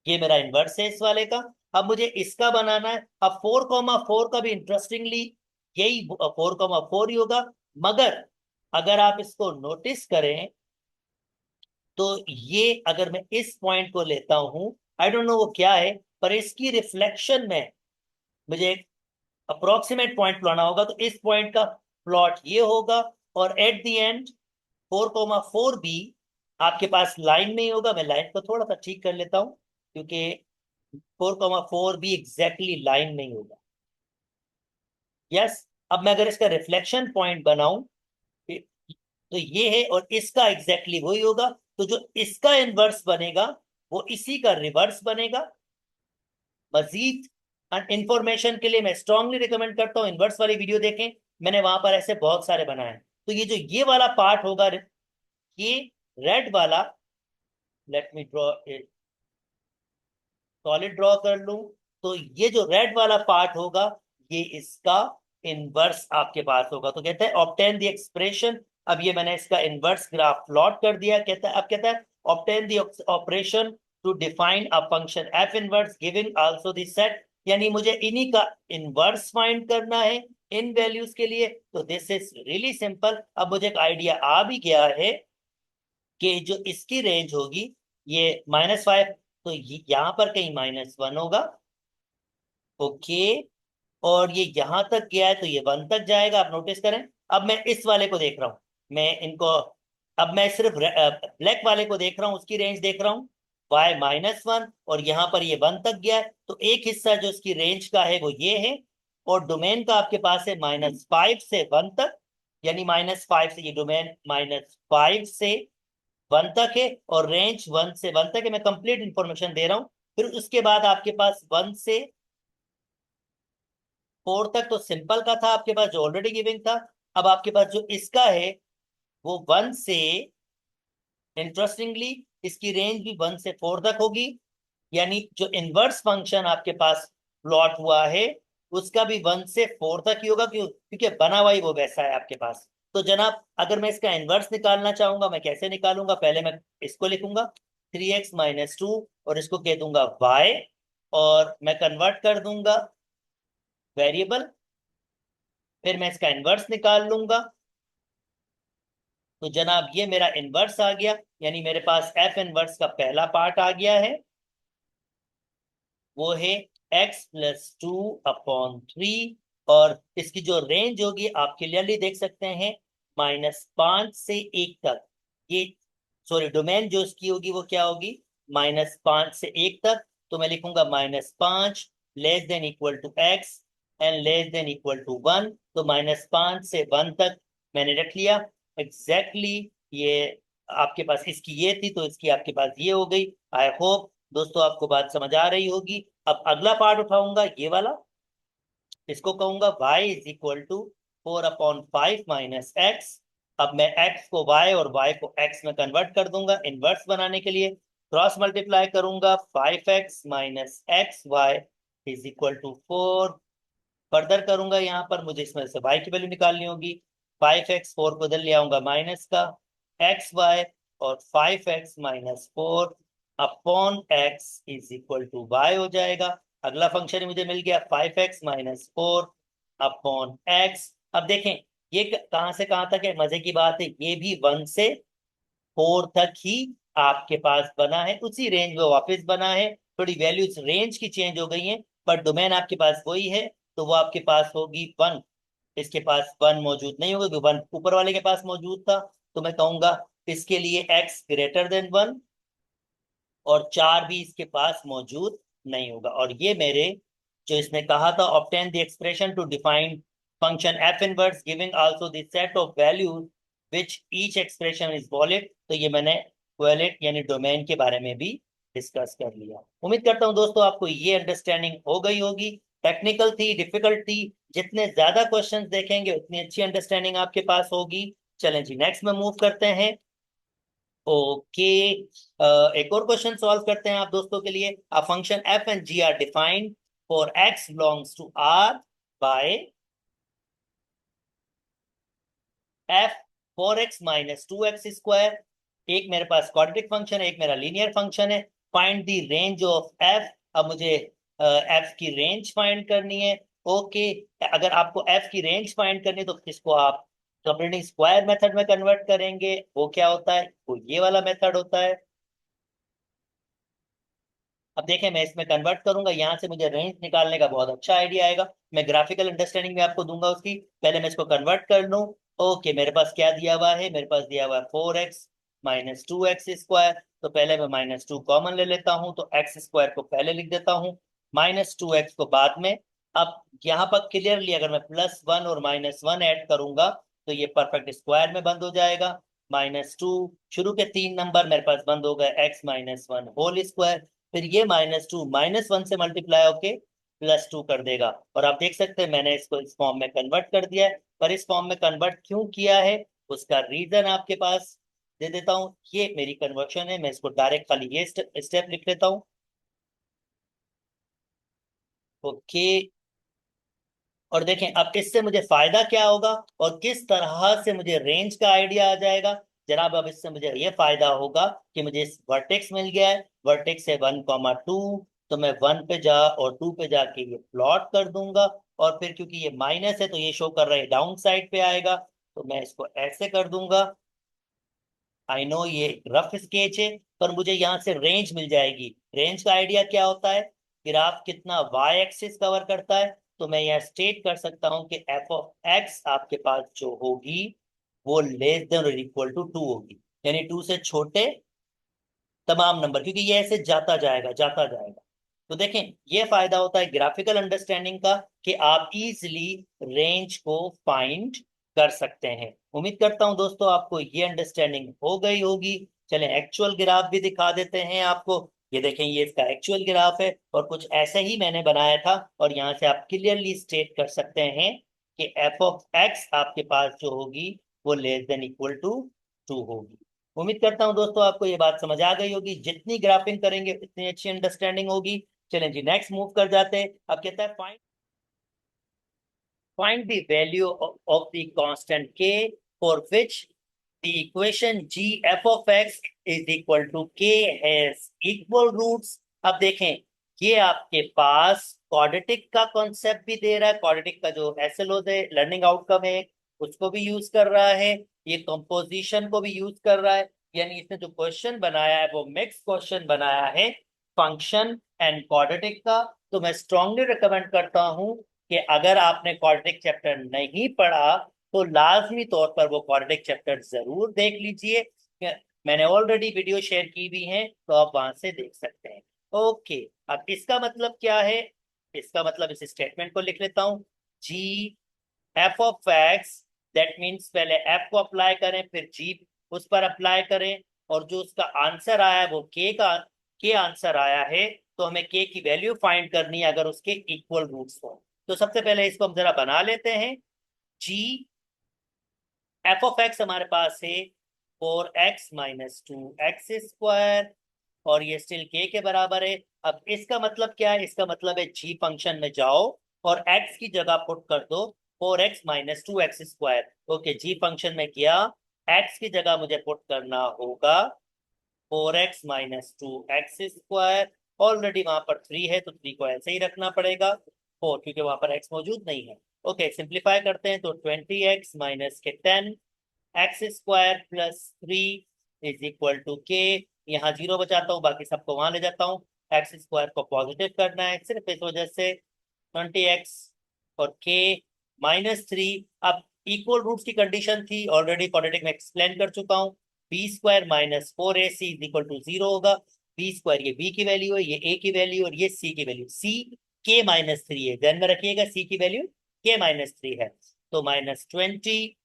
ये मेरा इनवर्स है इस वाले का। अब मुझे इसका बनाना है। अब 4 4 का भी इंटरेस्टिंगली यही 4 4 ही होगा, मगर अगर आप इसको नोटिस करें तो ये अगर मैं इस पॉइंट को लेता हूं, आई डोंट नो वो क्या है, पर इसकी रिफ्लेक्शन में मुझे अप्रोक्सीमेट पॉइंट लाना होगा, तो इस पॉइंट का प्लॉट ये होगा। और एट द एंड 4 4 भी आपके पास लाइन में ही होगा। मैं लाइन को थोड़ा सा ठीक कर लेता हूं, क्योंकि 4 4 भी एग्जैक्टली लाइन नहीं होगा। यस, अब मैं अगर इसका रिफ्लेक्शन पॉइंट बनाऊं तो ये है, और इसका एग्जैक्टली वही होगा, तो जो इसका इनवर्स बनेगा वो इसी का रिवर्स बनेगा। मजीद इंफॉर्मेशन के लिए मैं स्ट्रांगली रिकमेंड करता हूं इनवर्स वाली वीडियो देखें, मैंने वहां पर ऐसे बहुत सारे बनाए हैं। तो ये जो ये वाला पार्ट होगा, ये रेड वाला, let me draw, solid draw कर लूं, तो ये जो रेड वाला पार्ट होगा ये इसका इनवर्स आपके पास होगा। तो कहते हैं ऑब्टेन द एक्सप्रेशन। अब ये मैंने इसका इनवर्स ग्राफ प्लॉट कर दिया। कहता है, अब कहता है obtain the operation to define a function f inverse giving also the set, यानी मुझे इन्हीं का इनवर्स फाइंड करना है इन वैल्यूज के लिए। तो दिस इज रियली सिंपल। अब मुझे एक आइडिया आ भी गया है कि जो इसकी रेंज होगी ये -5, तो यहां पर कहीं -1 होगा। ओके, और ये यहां तक गया है तो ये 1 तक जाएगा, आप नोटिस करें। अब मैं इस वाले को देख रहा हूं, मैं इनको, अब मैं सिर्फ ब्लैक वाले को देख रहा हूं, उसकी रेंज देख रहा हूं, y -1, और यहाँ पर ये 1 तक गया है, तो एक हिस्सा जो इसकी रेंज का है वो ये है। और डोमेन का आपके पास है -5 से 1 तक, यानी -5 से ये डोमेन -5 से 1 तक है, और रेंज 1 से 1 तक है। मैं कंप्लीट इंफॉर्मेशन दे रहा हूं। फिर उसके बाद आपके पास 1 से 4 तक तो सिंपल का था आपके पास, जो ऑलरेडी गिविंग था। अब आपके पास जो इसका है वो 1 से, इंटरेस्टिंगली इसकी रेंज भी 1 से 4 तक होगी, यानी जो इनवर्स फंक्शन आपके पास प्लॉट हुआ है उसका भी 1 से 4 तक ही होगा, क्यों, क्योंकि बना हुआ ही वो वैसा है आपके पास। तो जनाब, अगर मैं इसका इनवर्स निकालना चाहूंगा, मैं कैसे निकालूंगा, पहले मैं इसको लिखूंगा 3x - 2, और इसको कह दूंगा y, और मैं कन्वर्ट कर दूंगा वेरिएबल, फिर मैं इसका इनवर्स निकाल लूंगा। तो जनाब ये मेरा इनवर्स आ गया, यानी मेरे पास एफ इनवर्स का पहला पार्ट आ गया है, वो है x + 2/3। और इसकी जो रेंज होगी आप क्लियरली देख सकते हैं, -5 से 1 तक। ये, सॉरी, डोमेन जो इसकी होगी वो क्या होगी, -5 से 1 तक। तो मैं लिखूंगा -5 < x and < 1। तो -5 से 1 तक मैंने रख लिया एग्जैक्टली ये। आपके पास इसकी ये थी, तो इसकी आपके पास ये हो गई। आई होप दोस्तों आपको बात समझ आ रही होगी। अब अगला पार्ट उठाऊंगा ये वाला, इसको कहूंगा y = 4/5 - x। अब मैं x को y और y को x में कन्वर्ट कर दूंगा इनवर्स बनाने के लिए। क्रॉस मल्टीप्लाई करूंगा, 5x - x y = 4। फर्दर करूंगा, यहाँ पर मुझे इसमें से y की वैल्यू निकालनी होगी। 5x, 4 को इधर ले आऊंगा माइनस का, xy, और 5x - 4 अपॉन x = y हो जाएगा। अगला फंक्शन मुझे मिल गया 5x - 4 अपॉन x। अब देखें ये कहां से कहां तक है, मजे की बात है, ये भी 1 से 4 तक ही आपके पास बना है, उसी रेंज में वापस बना है। थोड़ी वैल्यूज रेंज की चेंज हो गई हैं, पर डोमेन आपके पास वही है, तो वो आपके पास होगी 1। इसके पास 1 मौजूद नहीं होगा क्योंकि 1 ऊपर वाले के पास मौजूद था। तो मैं कहूंगा इसके लिए x ग्रेटर देन 1, और 4 भी इसके पास मौजूद नहीं होगा। और ये मेरे जो इसने कहा था obtain the expression to define function f inverse giving also the set of values which each expression is valid, तो ये मैंने वैलिड यानी डोमेन के बारे में भी डिस्कस कर लिया। उम्मीद करता हूं दोस्तों आपको ये अंडरस्टैंडिंग हो गई होगी। टेक्निकल थी, डिफिकल्ट थी, जितने ज्यादा क्वेश्चंस देखेंगे उतनी अच्छी अंडरस्टैंडिंग आपके पास होगी। चलें जी, नेक्स्ट में मूव करते हैं। ओके, एक और क्वेश्चन सॉल्व करते हैं आप दोस्तों के लिए। A function f and g are defined for x belongs to R by f 4x - 2x²। एक मेरे पास क्वाड्रेटिक फंक्शन है, एक मेरा लीनियर फंक्शन है। Find the range of F. अब मुझे एफ की रेंज फाइंड करनी है। ओके, अगर आपको एफ की रेंज फाइंड करनी है तो इसको आप कंप्लीटिंग स्क्वायर मेथड में कन्वर्ट करेंगे। वो क्या होता है? वो ये वाला मेथड होता है। अब देखें, मैं इसमें कन्वर्ट करूंगा, यहाँ से मुझे रेंज निकालने का बहुत अच्छा आइडिया आएगा। मैं ग्राफिकल अंडरस्टैंडिंग में आपको दूंगा उसकी। पहले मैं इसको कन्वर्ट कर लूं। ओके, मेरे पास क्या दिया हुआ है? मेरे पास दिया हुआ है 4x - 2x²। तो पहले मैं -2 कॉमन ले लेता हूं, तो x² को पहले लिख देता हूं, -2x को बाद में। अब यहाँ पर क्लियरली अगर मैं +1 और -1 ऐड करूंगा तो ये परफेक्ट स्क्वायर में बंद हो जाएगा। -2, शुरू के 3 नंबर मेरे पास बंद हो गए, x - 1 होल स्क्वायर। फिर ये -2 -1 से मल्टीप्लाई होके +2 कर देगा। और आप देख सकते हैं मैंने इसको इस फॉर्म में कन्वर्ट कर दिया है। पर इस फॉर्म में कन्वर्ट क्यों किया है उसका रीजन आपके पास दे देता हूं। ये मेरी कन्वर्शन है, मैं इसको डायरेक्ट खाली ये स्टेप लिख लेता हूं। ओके, और देखें अब इससे मुझे फायदा क्या होगा और किस तरह से मुझे रेंज का आइडिया आ जाएगा। जनाब, अब इससे मुझे ये फायदा होगा कि मुझे इस वर्टेक्स मिल गया है, वर्टेक्स है 1,2। तो मैं 1 पे जा और 2 पे जाके ये प्लॉट कर दूंगा। और फिर क्योंकि ये माइनस है तो ये शो कर रहा है डाउन साइड पे आएगा, तो मैं इसको ऐसे कर दूंगा। आई नो ये रफ स्केच है, पर मुझे यहाँ से रेंज मिल जाएगी। रेंज का आइडिया क्या होता है? ग्राफ कितना वाई एक्सिस कवर करता है। तो मैं यहाँ स्टेट कर सकता हूँ कि एफ ऑफ एक्स आपके पास जो होगी वो लेस देन और इक्वल टू 2 होगी, यानी 2 से छोटे तमाम नंबर, क्योंकि ये ऐसे जाता जाएगा जाता जाएगा। तो देखें, ये फायदा होता है ग्राफिकल अंडरस्टैंडिंग का कि आप इजीली रेंज को फाइंड कर सकते हैं। उम्मीद करता हूं दोस्तों आपको ये अंडरस्टैंडिंग हो गई होगी। चलें एक्चुअल ग्राफ भी दिखा देते हैं आपको। ये देखें, ये इसका एक्चुअल ग्राफ है और कुछ ऐसे ही मैंने बनाया था। और यहाँ से आप क्लियरली स्टेट कर सकते हैं कि एफ ऑफ एक्स आपके पास जो होगी वो लेस देन इक्वल टू 2 होगी। उम्मीद करता हूं दोस्तों आपको ये बात समझ आ गई होगी। जितनी ग्राफिंग करेंगे उतनी अच्छी अंडरस्टैंडिंग होगी। चलें जी, नेक्स्ट मूव कर जाते हैं। अब कहता है find the value of the constant k for which the equation g f of x is equal to k has equal roots. अब देखें, ये आपके पास क्वाड्रेटिक का कॉन्सेप्ट भी दे रहा है। क्वाड्रेटिक का जो एसएलओ है, लर्निंग आउटकम है, उसको भी यूज कर रहा है, ये कंपोजिशन को भी यूज कर रहा है। यानी इसने जो क्वेश्चन बनाया है वो मिक्स क्वेश्चन बनाया है फंक्शन एंड क्वाड्रेटिक का। तो मैं स्ट्रांगली रिकमेंड करता हूं कि अगर आपने क्वाड्रेटिक चैप्टर नहीं पढ़ा तो लाजमी तौर पर वो क्वाड्रेटिक चैप्टर जरूर देख लीजिए। मैंने ऑलरेडी वीडियो शेयर की भी है, तो आप वहां से देख सकते हैं। ओके, अब इसका मतलब क्या है? इसका मतलब इस स्टेटमेंट को लिख लेता हूं। G F of X, that means पहले एफ को अप्लाई करें फिर जी उस पर अप्लाई करें, और जो उसका आंसर आया है वो के आंसर आया है। तो हमें के की वैल्यू फाइंड करनी है अगर उसके इक्वल रूट्स हो। तो सबसे पहले इसको हम जरा बना लेते हैं। जी एफ ऑफ एक्स हमारे पास है 4x - 2x², और ये स्टिल के बराबर है। अब इसका मतलब क्या है? इसका मतलब है जी फंक्शन में जाओ और x की जगह पुट कर दो 4x - 2x²। ओके, जी फंक्शन में गया, x की जगह मुझे पुट करना होगा 4x - 2x²। ऑलरेडी वहां पर 3 है तो 3 को ऐसे ही रखना पड़ेगा, 4 क्योंकि वहां पर x मौजूद नहीं है। ओके, सिंप्लीफाई करते हैं तो 20x - के 10 x² + 3 इज इक्वल टू के। यहाँ जीरो बचाता हूँ, बाकी सबको वहां ले जाता हूँ। एक्स स्क्वायर को पॉजिटिव करना है सिर्फ इस वजह से 20x और k -3। अब इक्वल रूट्स की कंडीशन थी, ऑलरेडी क्वाड्रेटिक में एक्सप्लेन कर चुका हूँ। B square minus 4ac is equal to 0 होगा। बी स्क्वायर ये b की वैल्यू है, ये a की वैल्यू और ये c की वैल्यू। c k-3 है, ध्यान में रखिएगा c की वैल्यू k-3 है। तो -20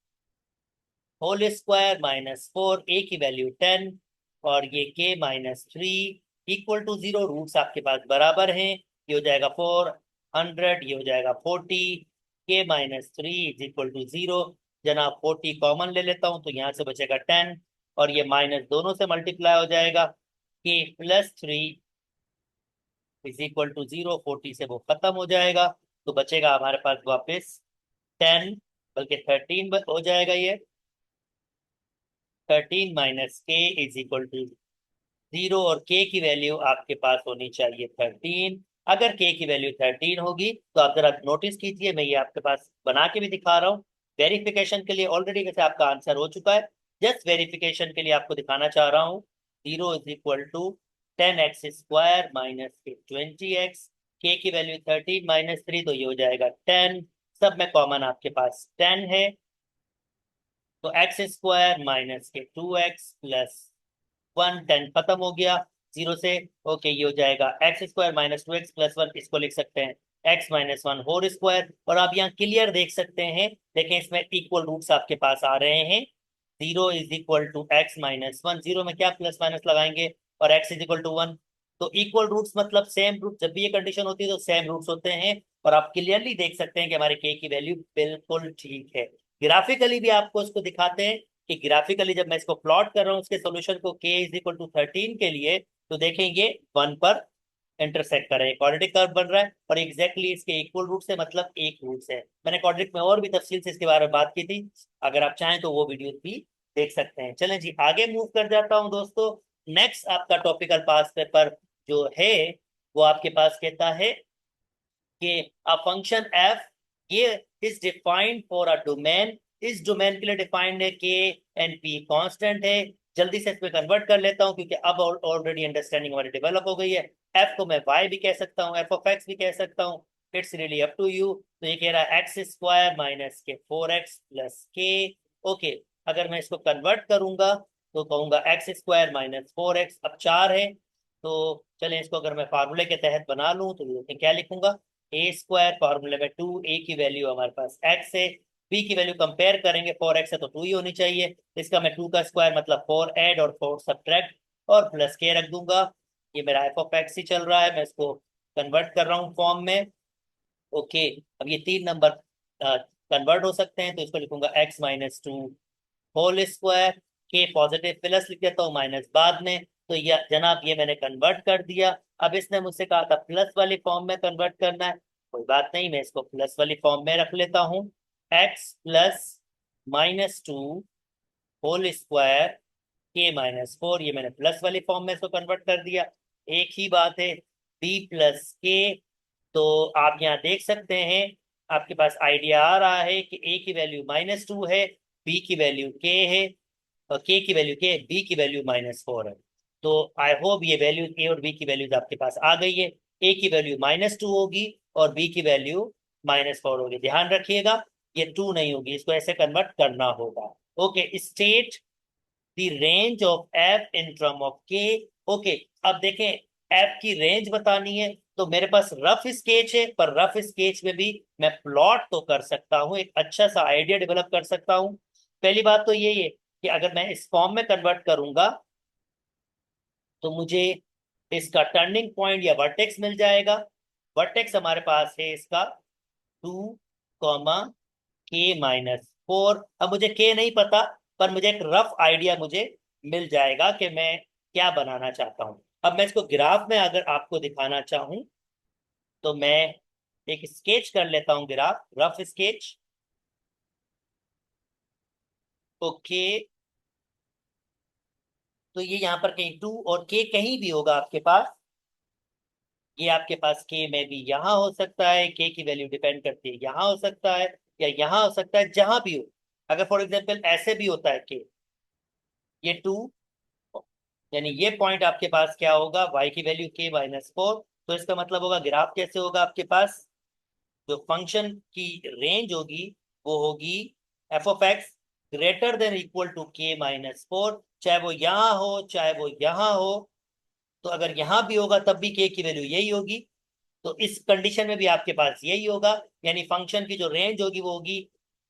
होल स्क्वायर -4 a की वैल्यू 10 और ये k-3 इक्वल टू 0। रूट्स आपके पास बराबर हैं, ये हो जाएगा 400, ये हो जाएगा 40। k-3 is equal to 0। जनाब 40 कॉमन ले लेता हूं तो यहाँ से बचेगा 10 और ये माइनस दोनों से मल्टीप्लाई हो जाएगा। k+3 इज इक्वल टू 0, 40 से वो खत्म हो जाएगा तो बचेगा हमारे पास वापस 10, बल्कि 13 हो जाएगा। ये 13 माइनस के इज इक्वल टू 0 और के की वैल्यू आपके पास होनी चाहिए 13। अगर के की वैल्यू 13 होगी तो आप जरा नोटिस कीजिए, मैं ये आपके पास बना के भी दिखा रहा हूँ वेरिफिकेशन के लिए। ऑलरेडी वैसे आपका आंसर हो चुका है, जस्ट वेरिफिकेशन के लिए आपको दिखाना चाह रहा हूँ। 0 is equal to 10x² minus 20x। के की वैल्यू 13 - 3 तो ये हो जाएगा 10। सब में कॉमन आपके पास 10 है, तो x² माइनस के 2x प्लस 1, 10 खत्म हो गया 0 से। ओके, ये हो जाएगा x² माइनस 2x प्लस 1, इसको लिख सकते हैं x-1 होल स्क्वायर। और आप यहाँ क्लियर देख सकते हैं, देखें इसमें इक्वल रूट्स आपके पास आ रहे हैं। 0 इज इक्वल टू x-1, 0 में क्या प्लस माइनस लगाएंगे और x इज इक्वल टू 1। तो इक्वल रूट्स मतलब सेम रूट, जब भी ये कंडीशन होती है तो सेम रूट्स होते हैं। और आप क्लियरली देख सकते हैं कि हमारे k की वैल्यू बिल्कुल ठीक है। ग्राफिकली भी आपको इसको दिखाते हैं कि ग्राफिकली जब मैं इसको प्लॉट कर रहा हूँ उसके सॉल्यूशन को k इज इक्वल टू 13 के लिए, तो देखेंगे 1 पर इंटरसेक्ट कर रहे हैं, क्वाड्रेटिक कर्व बन रहा है और एग्जैक्टली इसके इक्वल रूट से मतलब एक रूट से। मैंने क्वाड्रेटिक में और भी तफसील से इसके बारे में बात की थी, अगर आप चाहें तो वो वीडियो भी देख सकते हैं। चलें जी, आगे मूव कर जाता हूं दोस्तों। नेक्स्ट आपका टॉपिकल पास पेपर जो है वो आपके पास कहता है कि अ फंक्शन f ये is defined for a domain. इस डोमेन के लिए डिफाइंड है के एंड पी कांस्टेंट है। जल्दी से इसमें कन्वर्ट कर लेता हूं क्योंकि अब ऑलरेडी अंडरस्टैंडिंग हमारी डेवलप हो गई है। f को मैं y भी कह सकता हूँ, f(x) भी कह सकता हूँ, it's really up to you. तो ये कह रहा है x² माइनस के 4x प्लस के। ओके, अगर मैं इसको कन्वर्ट करूंगा तो कहूंगा x² माइनस 4x। अब 4 है तो चलें इसको अगर मैं फार्मूले के तहत बना लूं तो क्या लिखूंगा, a² फॉर्मूले में 2, a की वैल्यू हमारे पास x है, b की वैल्यू कंपेयर करेंगे 4x है तो 2 ही होनी चाहिए। इसका मैं 2 का स्क्वायर मतलब 4 ऐड और 4 सब्ट्रैक्ट और प्लस के रख दूंगा। ये मेरा f(x) ही चल रहा है, मैं इसको कन्वर्ट कर रहा हूँ फॉर्म में। ओके, अब ये 3 नंबर कन्वर्ट हो सकते हैं तो इसको लिखूंगा x-2 होल स्क्वायर। के पॉजिटिव प्लस लिख देता हूँ, माइनस बाद में। तो ये जनाब ये मैंने कन्वर्ट कर दिया। अब इसने मुझसे कहा था प्लस वाली फॉर्म में कन्वर्ट करना है, कोई बात नहीं, मैं इसको प्लस वाली फॉर्म में रख लेता हूँ। x+-2 होल स्क्वायर k-4, ये मैंने प्लस वाली फॉर्म में इसको कन्वर्ट कर दिया। एक ही बात है b प्लस के। तो आप यहाँ देख सकते हैं, आपके पास आइडिया आ रहा है कि a की वैल्यू -2 है, b की वैल्यू k है, और k की वैल्यू k, b की वैल्यू -4 है। तो आई होप ये वैल्यू a और b की वैल्यूज आपके पास आ गई है। a की वैल्यू -2 होगी और b की वैल्यू -4 होगी। ध्यान रखिएगा ये 2 नहीं होगी, इसको ऐसे कन्वर्ट करना होगा। Okay, state the range of f in term of k। Okay, अब देखें f की रेंज बतानी है तो मेरे पास रफ स्केच है, पर रफ स्केच में भी मैं प्लॉट तो कर सकता हूँ, एक अच्छा सा आइडिया डेवलप कर सकता हूँ। पहली बात तो यही है कि अगर मैं इस फॉर्म में कन्वर्ट करूंगा तो मुझे इसका टर्निंग पॉइंट या वर्टेक्स मिल जाएगा। वर्टेक्स हमारे पास है इसका 2, k-4। अब मुझे के नहीं पता, पर मुझे एक रफ आइडिया मुझे मिल जाएगा कि मैं क्या बनाना चाहता हूं। अब मैं इसको ग्राफ में अगर आपको दिखाना चाहूं तो मैं एक स्केच कर लेता हूं, ग्राफ रफ स्केच। ओके, तो ये यहाँ पर कहीं 2 और के कहीं भी होगा आपके पास। ये आपके पास के में भी यहाँ हो सकता है, के की वैल्यू डिपेंड करती है, यहाँ हो सकता है या यहाँ हो सकता है, जहां भी हो। अगर फॉर एग्जाम्पल ऐसे भी होता है कि ये 2 यानी ये पॉइंट आपके पास क्या होगा, y की वैल्यू k माइनस 4। तो इसका मतलब होगा ग्राफ कैसे होगा आपके पास, जो फंक्शन की रेंज होगी वो होगी f of x greater than equal to K minus 4, चाहे वो यहाँ हो चाहे वो यहाँ हो। तो अगर यहाँ भी होगा तब भी के की वैल्यू यही होगी, तो इस कंडीशन में भी आपके पास यही होगा। यानी फंक्शन की जो रेंज होगी वो होगी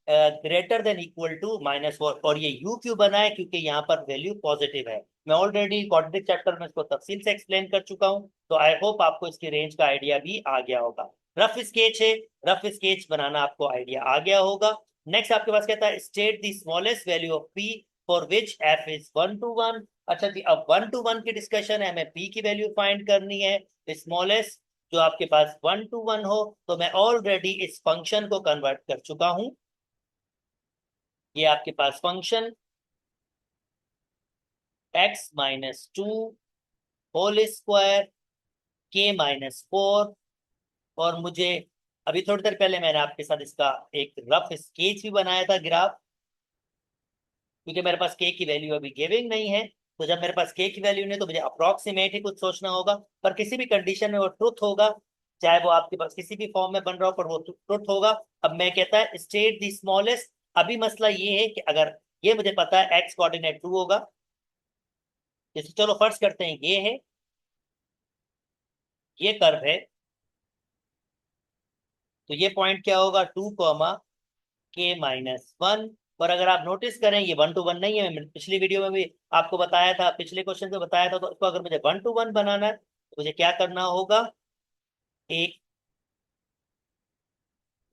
ग्रेटर देन इक्वल टू -4। और ये यू क्यों बना है, क्योंकि यहाँ पर वैल्यू पॉजिटिव है। मैं ऑलरेडी क्वाड्रेटिक चैप्टर में इसको तफसील से एक्सप्लेन कर चुका हूँ, तो आई होप आपको इसकी रेंज का आइडिया भी आ गया होगा। रफ स्केच है, रफ स्केच बनाना आपको आइडिया आ गया होगा। नेक्स्ट आपके पास कहता है state the smallest value of P for which F is 1 to 1। अच्छा जी, अब 1 to 1 की डिस्कशन है, हमें पी की वैल्यू फाइंड करनी है। स्मॉलेस्ट जो आपके पास 1 to 1 हो, तो मैं ऑलरेडी इस फंक्शन को कन्वर्ट कर चुका हूं। ये आपके पास function x-2 whole square k-4। और मुझे अभी थोड़ी देर पहले मैंने आपके साथ इसका एक रफ स्केच भी बनाया था, ग्राफ। क्योंकि मेरे पास k की वैल्यू अभी गिविंग नहीं है, तो जब मेरे पास k की वैल्यू नहीं तो मुझे अप्रोक्सीमेट ही कुछ सोचना होगा। पर किसी भी कंडीशन में वो ट्रुथ होगा, चाहे वो आपके पास किसी भी फॉर्म में बन रहा हो, पर वो ट्रुथ होगा। अब मैं कहता है स्टेट द स्मॉलेस्ट। अभी मसला ये है कि अगर ये मुझे पता है x कोऑर्डिनेट 2 होगा, जैसे चलो फर्ज करते हैं ये है, ये कर्व है, तो ये पॉइंट क्या होगा 2, k-1। और अगर आप नोटिस करें ये 1 to 1 नहीं है, मैंने पिछली वीडियो में भी आपको बताया था, पिछले क्वेश्चन में बताया था। तो इसको अगर मुझे 1 to 1 बनाना है तो मुझे क्या करना होगा, एक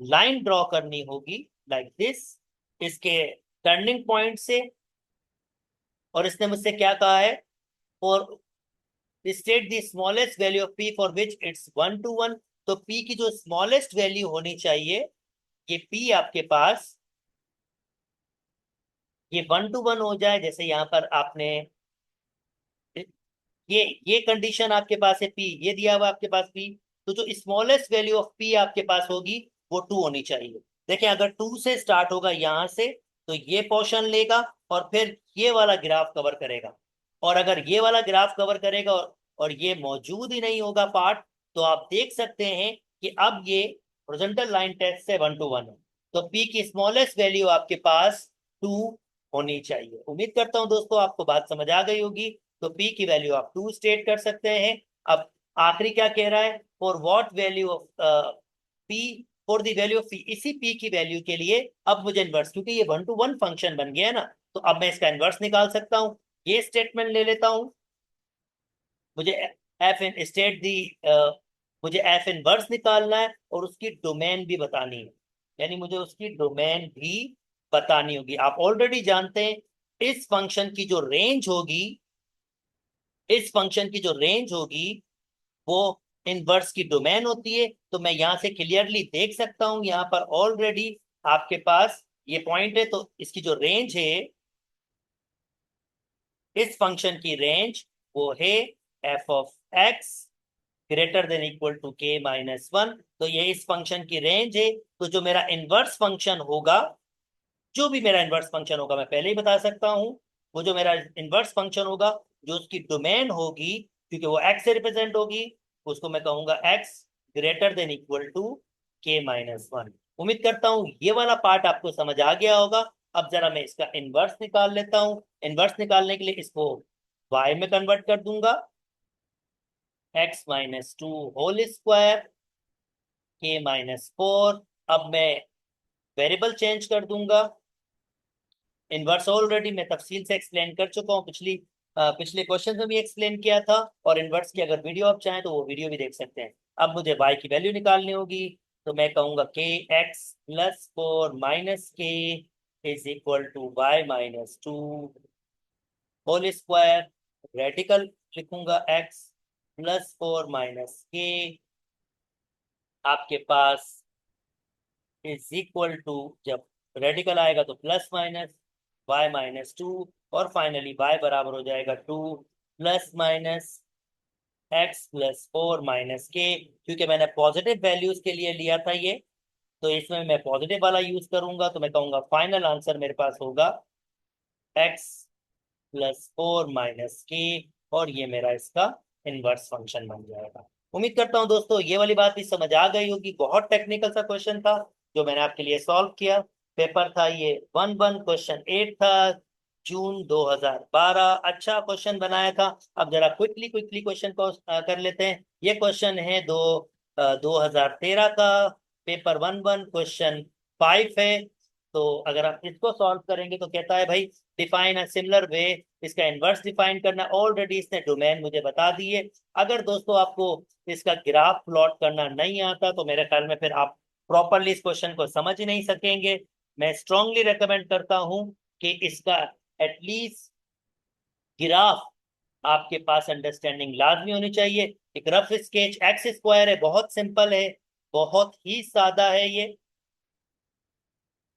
लाइन ड्रॉ करनी होगी लाइक दिस, इसके टर्निंग पॉइंट से। और इसने मुझसे क्या कहा है, for state the smallest value of P for which it's 1 to 1। तो पी की जो स्मॉलेस्ट वैल्यू होनी चाहिए, ये पी आपके पास ये 1 to 1 हो जाए। जैसे यहाँ पर आपने ये कंडीशन आपके पास है, पी ये दिया हुआ आपके पास पी, तो जो स्मॉलेस्ट वैल्यू ऑफ पी आपके पास होगी वो 2 होनी चाहिए। देखिए अगर 2 से स्टार्ट होगा यहां से, तो ये पोर्शन लेगा और फिर ये वाला ग्राफ कवर करेगा। और अगर ये वाला ग्राफ कवर करेगा और ये मौजूद ही नहीं होगा पार्ट, तो आप देख सकते हैं कि अब ये हॉरिजॉन्टल लाइन टेस्ट से 1 to 1 है। तो पी की स्मॉलेस्ट वैल्यू आपके पास 2 होनी चाहिए। उम्मीद करता हूं दोस्तों आपको बात समझ आ गई होगी। तो p की वैल्यू आप 2 स्टेट कर सकते हैं। अब आखिरी क्या कह रहा है, for what value of p, for the value of p। इसी p की वैल्यू के लिए अब मुझे इनवर्स, क्योंकि ये 1 to 1 फंक्शन बन गया है ना, तो अब मैं इसका इनवर्स निकाल सकता हूँ। ये स्टेटमेंट ले लेता हूँ। मुझे एफ इन स्टेट दी मुझे एफ इनवर्स निकालना है और उसकी डोमेन भी बतानी है। यानी मुझे उसकी डोमेन भी बतानी होगी। आप ऑलरेडी जानते हैं इस फंक्शन की जो रेंज होगी, इस फंक्शन की जो रेंज होगी वो इनवर्स की डोमेन होती है। तो मैं यहां से क्लियरली देख सकता हूं, यहां पर ऑलरेडी आपके पास ये पॉइंट है, तो इसकी जो रेंज है, इस फंक्शन की रेंज वो है f of x greater than equal to k-1। तो ये इस फंक्शन की रेंज है। तो जो मेरा इनवर्स फंक्शन होगा, जो भी मेरा इनवर्स फंक्शन होगा, मैं पहले ही बता सकता हूं, वो जो मेरा इनवर्स फंक्शन होगा, जो उसकी डोमेन होगी, क्योंकि वो एक्स से रिप्रेजेंट होगी, उसको मैं कहूंगा x greater than equal to k-1। उम्मीद करता हूं ये वाला पार्ट आपको समझ आ गया होगा। अब जरा मैं इसका इनवर्स निकाल लेता हूं। इनवर्स निकालने के लिए इसको y में कन्वर्ट कर दूंगा, x-2 होल स्क्वायर k-4। अब मैं वेरिएबल चेंज कर दूंगा। इनवर्स ऑलरेडी मैं तफसील से एक्सप्लेन कर चुका हूँ, पिछले क्वेश्चन में भी एक्सप्लेन किया था। और इनवर्स की अगर वीडियो आप चाहें तो वो वीडियो भी देख सकते हैं। अब मुझे y की वैल्यू निकालनी होगी, तो मैं कहूंगा k x+4 - k is equal to y-2 whole square. Radical लिखूंगा x+4 - k आपके पास इज इक्वल टू, जब रेडिकल आएगा तो प्लस माइनस y-2, और फाइनली y बराबर हो जाएगा 2 ± x+4 - k। क्योंकि मैंने पॉजिटिव वैल्यूज के लिए लिया था ये, तो इसमें मैं पॉजिटिव वाला यूज करूंगा। तो मैं कहूंगा फाइनल आंसर मेरे पास होगा x+4 - k और ये मेरा इसका इनवर्स फंक्शन बन जाएगा। उम्मीद करता हूँ दोस्तों ये वाली बात भी समझ आ गई होगी। बहुत टेक्निकल सा क्वेश्चन था जो मैंने आपके लिए सॉल्व किया। पेपर था ये 1-1, क्वेश्चन 8 था, जून 2012। अच्छा क्वेश्चन बनाया था। अब जरा क्विकली क्विकली क्वेश्चन को कर लेते हैं। ये क्वेश्चन है 2013 का, पेपर 1-1, क्वेश्चन 5 है। तो अगर आप इसको सॉल्व करेंगे तो कहता है भाई डिफाइन अ सिमिलर वे, इसका इनवर्स डिफाइन करना। ऑलरेडी इसने डोमेन मुझे बता दिए। अगर दोस्तों आपको इसका ग्राफ प्लॉट करना नहीं आता तो मेरे ख्याल में फिर आप प्रॉपरली इस क्वेश्चन को समझ ही नहीं सकेंगे। मैं स्ट्रांगली रेकमेंड करता हूं कि इसका एटलीस्ट ग्राफ आपके पास अंडरस्टैंडिंग लाजमी होनी चाहिए। एक रफ स्केच एक्स स्क्वायर है, बहुत सिंपल है, बहुत ही सादा है ये।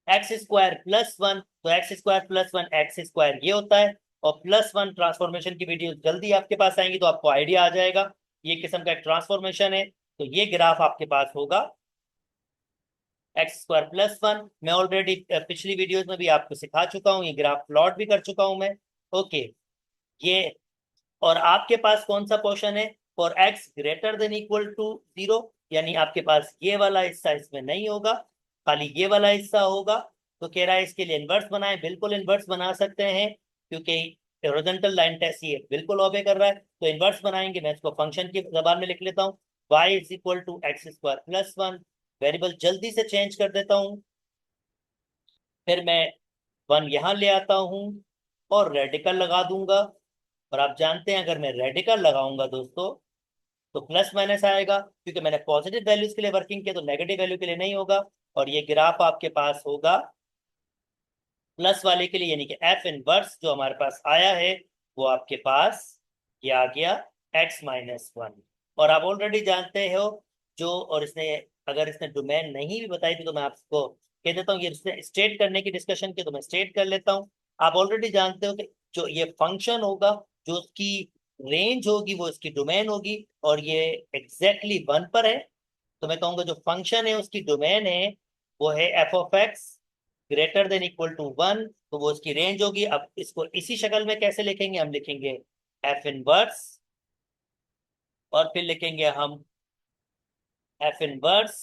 एक्स स्क्वायर प्लस वन, तो x square plus one x square ये होता है। और प्लस वन ट्रांसफॉर्मेशन की वीडियो जल्दी आपके पास आएंगी तो आपको आइडिया आ जाएगा। ये किस्म का एक ट्रांसफॉर्मेशन है। तो ये ग्राफ आपके पास होगा एक्स स्क्वायर प्लस वन। मैं ऑलरेडी पिछली वीडियोस में भी आपको सिखा चुका हूँ, ये ग्राफ प्लॉट भी कर चुका हूं मैं। ओके, ये और आपके पास कौन सा पोर्शन है for x greater than equal to 0, यानी आपके पास ये वाला हिस्सा इसमें नहीं होगा, खाली ये वाला हिस्सा होगा। तो कह रहा है इसके लिए इन्वर्स बनाए, बिल्कुल इन्वर्स बना सकते हैं क्योंकि हॉरिजॉन्टल लाइन टेस्ट ये बिल्कुल ओबे कर रहा है। तो इन्वर्स बनाएंगे, मैं इसको फंक्शन की जबान में लिख लेता हूँ। y is equal to x square plus one, variable जल्दी से चेंज कर देता हूँ। फिर मैं वन यहाँ ले आता हूँ और रेडिकल लगा दूंगा। और आप जानते हैं अगर मैं रेडिकल लगाऊंगा दोस्तों तो प्लस माइनस आएगा, क्योंकि मैंने पॉजिटिव वैल्यूज के लिए वर्किंग किया तो नेगेटिव वैल्यू के लिए नहीं होगा। और ये ग्राफ आपके पास होगा प्लस वाले के लिए, यानी कि एफ इनवर्स जो हमारे पास आया है वो आपके पास ये आ गया x-1। और आप ऑलरेडी जानते हो जो, और इसने अगर इसने डोमेन नहीं भी बताई थी तो मैं आपको कह देता हूँ, ये इसने स्टेट करने की डिस्कशन की तो मैं स्टेट कर लेता हूँ। आप ऑलरेडी जानते हो कि जो ये फंक्शन होगा, जो उसकी रेंज होगी वो इसकी डोमेन होगी, और ये एग्जैक्टली 1 पर है। तो मैं कहूंगा जो फंक्शन है उसकी डोमेन है वो है f of x greater than equal to 1, तो वो उसकी रेंज होगी। अब इसको इसी शक्ल में कैसे लिखेंगे, हम लिखेंगे एफ इनवर्स, और फिर लिखेंगे हम f inverse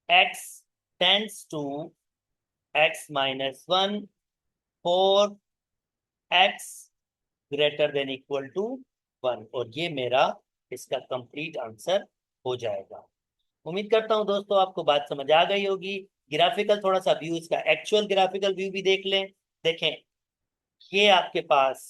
x tends to x-1 for x greater than equal to 1, और ये मेरा इसका कंप्लीट आंसर हो जाएगा। उम्मीद करता हूं दोस्तों आपको बात समझ आ गई होगी। ग्राफिकल थोड़ा सा व्यू, इसका एक्चुअल ग्राफिकल व्यू भी देख लें। देखें, ये आपके पास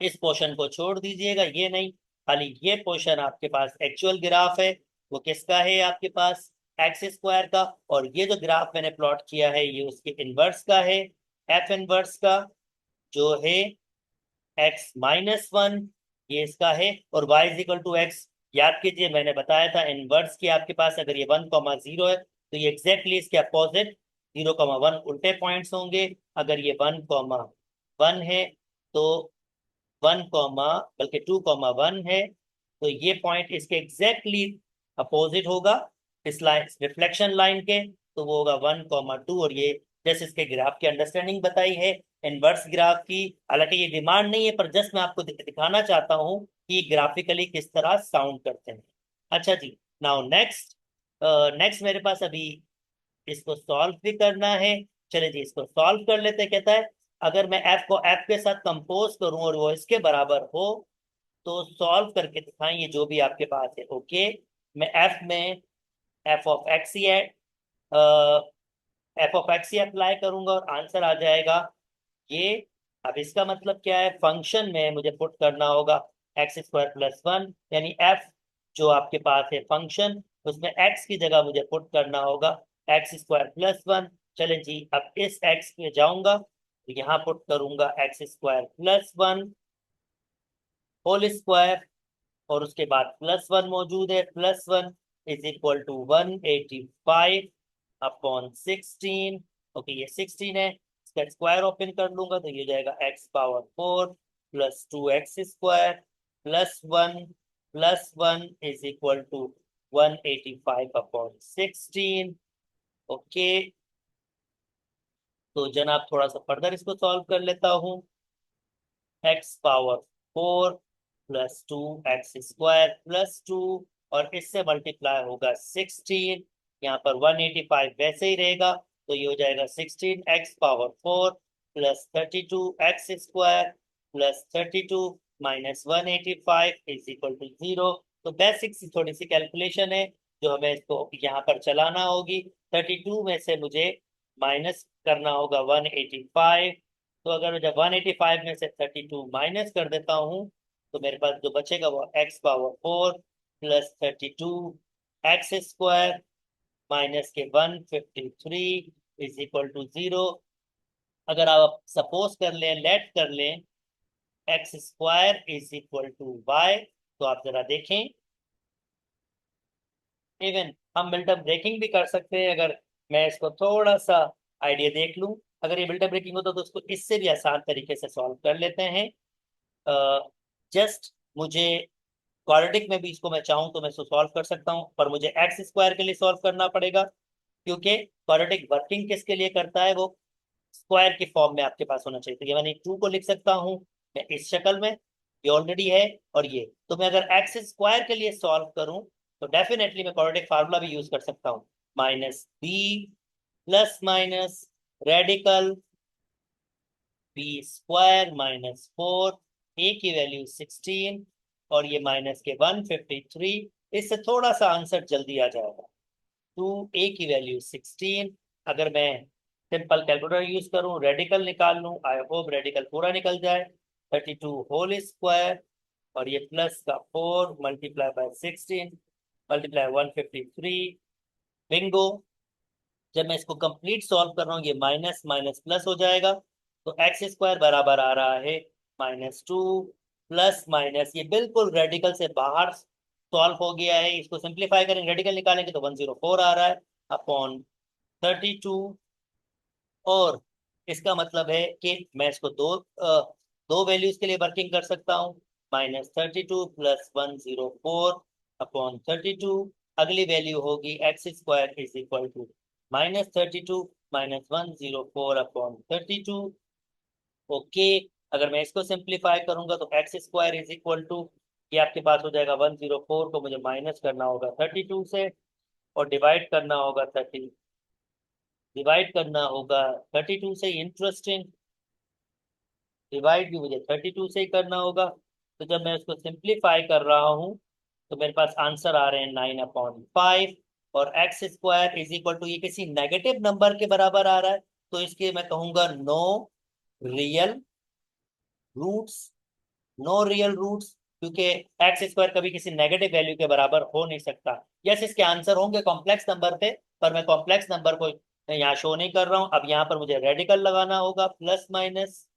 इस पोर्शन को छोड़ दीजिएगा, ये नहीं, खाली ये पोर्शन आपके पास एक्चुअल ग्राफ है। वो किसका है आपके पास, एक्स स्क्वायर का। और ये जो ग्राफ मैंने प्लॉट किया है ये उसके इनवर्स का है, एफ इनवर्स का, जो है x-1, ये इसका है। और y is equal to x, याद कीजिए मैंने बताया था इनवर्स की आपके पास अगर ये 1,0 है तो ये एग्जैक्टली इसके अपोजिट 0,1 उल्टे पॉइंट्स होंगे। अगर ये 1,1 है तो 1, बल्कि 2,1 है तो ये पॉइंट इसके एग्जैक्टली अपोजिट होगा इस लाइन रिफ्लेक्शन लाइन के, तो वो होगा 1,2। और ये जैसे इसके ग्राफ की अंडरस्टैंडिंग बताई है इनवर्स ग्राफ की, हालांकि ये डिमांड नहीं है पर जस्ट मैं आपको दिखाना चाहता हूँ कि ग्राफिकली किस तरह साउंड करते हैं। अच्छा जी, नाउ नेक्स्ट, नेक्स्ट मेरे पास अभी इसको सॉल्व भी करना है। चलिए जी इसको सॉल्व कर लेते हैं। कहता है अगर मैं एफ को एफ के साथ कंपोज करूं और वो इसके बराबर हो तो सॉल्व करके दिखाएं ये जो भी आपके पास है। ओके, मैं एफ में एफ ऑफ एक्स ही है, f of x he apply करूंगा और आंसर आ जाएगा ये। अब इसका मतलब क्या है, फंक्शन में मुझे पुट करना होगा एक्स स्क्वायर प्लस वन, यानी एफ जो आपके पास है फंक्शन उसमें एक्स की जगह मुझे पुट करना होगा एक्स स्क्वायर प्लस वन। चलें जी, अब इस एक्स पे जाऊंगा तो यहाँ पुट करूंगा x square plus one whole square, और उसके बाद प्लस वन मौजूद है, plus one is equal to 185 upon 16। Okay, ये 16 है, इसका स्क्वायर ओपन कर लूंगा तो ये जाएगा x power 4 plus 2x square plus one is equal to 185 upon 16। Okay, तो जनाब थोड़ा सा फर्दर इसको सॉल्व कर लेता हूँ। X power 4 plus 2 x square plus 2, और इससे मल्टीप्लाई होगा 16। यहाँ पर 185 वैसे ही रहेगा, तो ये हो जाएगा 16 x power 4 plus 32 x square plus 32 minus 185 is equal to 0। तो बेसिक सी थोड़ी सी कैलकुलेशन है जो हमें इसको यहाँ पर चलाना होगी। 32 में से मुझे माइनस करना होगा 185। तो अगर मैं जब 185 में से 32 माइनस कर देता हूँ, तो मेरे पास जो बचेगा वो x power 4 plus 32 x square minus के 153 इज इक्वल टू 0। अगर आप सपोज कर लें, लेट कर लें x square is equal to y, तो आप जरा देखें। इवन हम मिल्टन ब्रेकिंग भी कर सकते हैं। अगर मैं इसको थोड़ा सा आइडिया देख लूं, अगर ये मिल्टन ब्रेकिंग होता तो उसको इससे भी आसान तरीके से सॉल्व कर लेते हैं। जस्ट मुझे क्वाड्रेटिक में भी इसको मैं चाहूँ तो मैं इसको सॉल्व कर सकता हूँ, पर मुझे एक्स स्क्वायर के लिए सॉल्व करना पड़ेगा, क्योंकि क्वाड्रेटिक वर्किंग किसके लिए करता है, वो स्क्वायर की फॉर्म में आपके पास होना चाहिए। तो ये मैंने 2 को लिख सकता हूँ मैं इस शक्ल में, ये ऑलरेडी है। और ये तो मैं अगर एक्स स्क्वायर के लिए सॉल्व करूँ तो डेफिनेटली मैं क्वाड्रेटिक फार्मूला भी यूज कर सकता हूँ। Minus b plus minus radical b square minus 4, a की वैल्यू 16 और ये माइनस के 153। इससे थोड़ा सा आंसर जल्दी आ जाएगा। 2 ए की वैल्यू 16, अगर मैं सिंपल कैलकुलेटर यूज करूं, रेडिकल निकाल लूं, आई होप रेडिकल पूरा निकल जाए। 32 होल स्क्वायर और ये प्लस का 4 मल्टीप्लाई बाय 16 मल्टीप्लाई 153, बिंगो। जब मैं इसको कंप्लीट सॉल्व कर रहा हूँ, ये माइनस माइनस प्लस हो जाएगा, तो एक्स स्क्वायर बराबर आ रहा है -2 प्लस माइनस, ये बिल्कुल रेडिकल से बाहर सॉल्व हो गया है। इसको सिंप्लीफाई करेंगे, रेडिकल निकालेंगे तो 104 आ रहा है अपॉन 32। और इसका मतलब है कि मैं इसको दो वैल्यूज के लिए वर्किंग कर सकता हूँ। -32 प्लस 104 अपॉन 32, अगली वैल्यू होगी x square is equal to -32 minus 104 upon 32। Okay, अगर मैं इसको सिंप्लीफाई करूंगा तो x square is equal to, ये आपके पास हो जाएगा 104 को मुझे माइनस करना होगा 32 से, और डिवाइड करना होगा 32 से। इंटरेस्टिंग, डिवाइड भी मुझे 32 से ही करना होगा। तो जब मैं उसको सिंप्लीफाई कर रहा हूँ तो मेरे पास आंसर आ रहे हैं 9/5, और x square is equal to, ये किसी नेगेटिव नंबर के बराबर आ रहा है, तो इसके मैं कहूंगा no real roots. No real roots, क्योंकि एक्स स्क्वायर कभी किसी नेगेटिव वैल्यू के बराबर हो नहीं सकता। यस, इसके आंसर होंगे कॉम्प्लेक्स नंबर थे, पर मैं कॉम्प्लेक्स नंबर को यहाँ शो नहीं कर रहा हूँ। अब यहाँ पर मुझे रेडिकल लगाना होगा प्लस माइनस,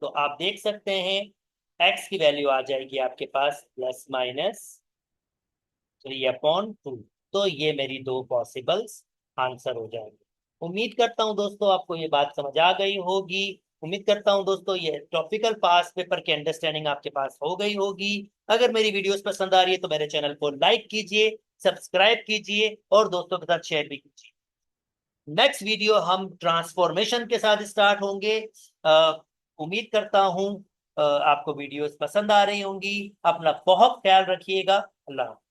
तो आप देख सकते हैं एक्स की वैल्यू आ जाएगी आपके पास -3/2। तो ये मेरी दो पॉसिबल्स आंसर हो जाएंगे। उम्मीद करता हूं दोस्तों आपको ये बात समझ आ गई होगी। उम्मीद करता हूं दोस्तों ये टॉपिकल पास पेपर की अंडरस्टैंडिंग आपके पास हो गई होगी। अगर मेरी वीडियोस पसंद आ रही है तो मेरे चैनल को लाइक कीजिए, सब्सक्राइब कीजिए और दोस्तों के साथ शेयर भी कीजिए। नेक्स्ट वीडियो हम ट्रांसफॉर्मेशन के साथ स्टार्ट होंगे। उम्मीद करता हूं आपको वीडियोस पसंद आ रही होंगी। अपना बहुत ख्याल रखिएगा। अल्लाह हाफ़िज़।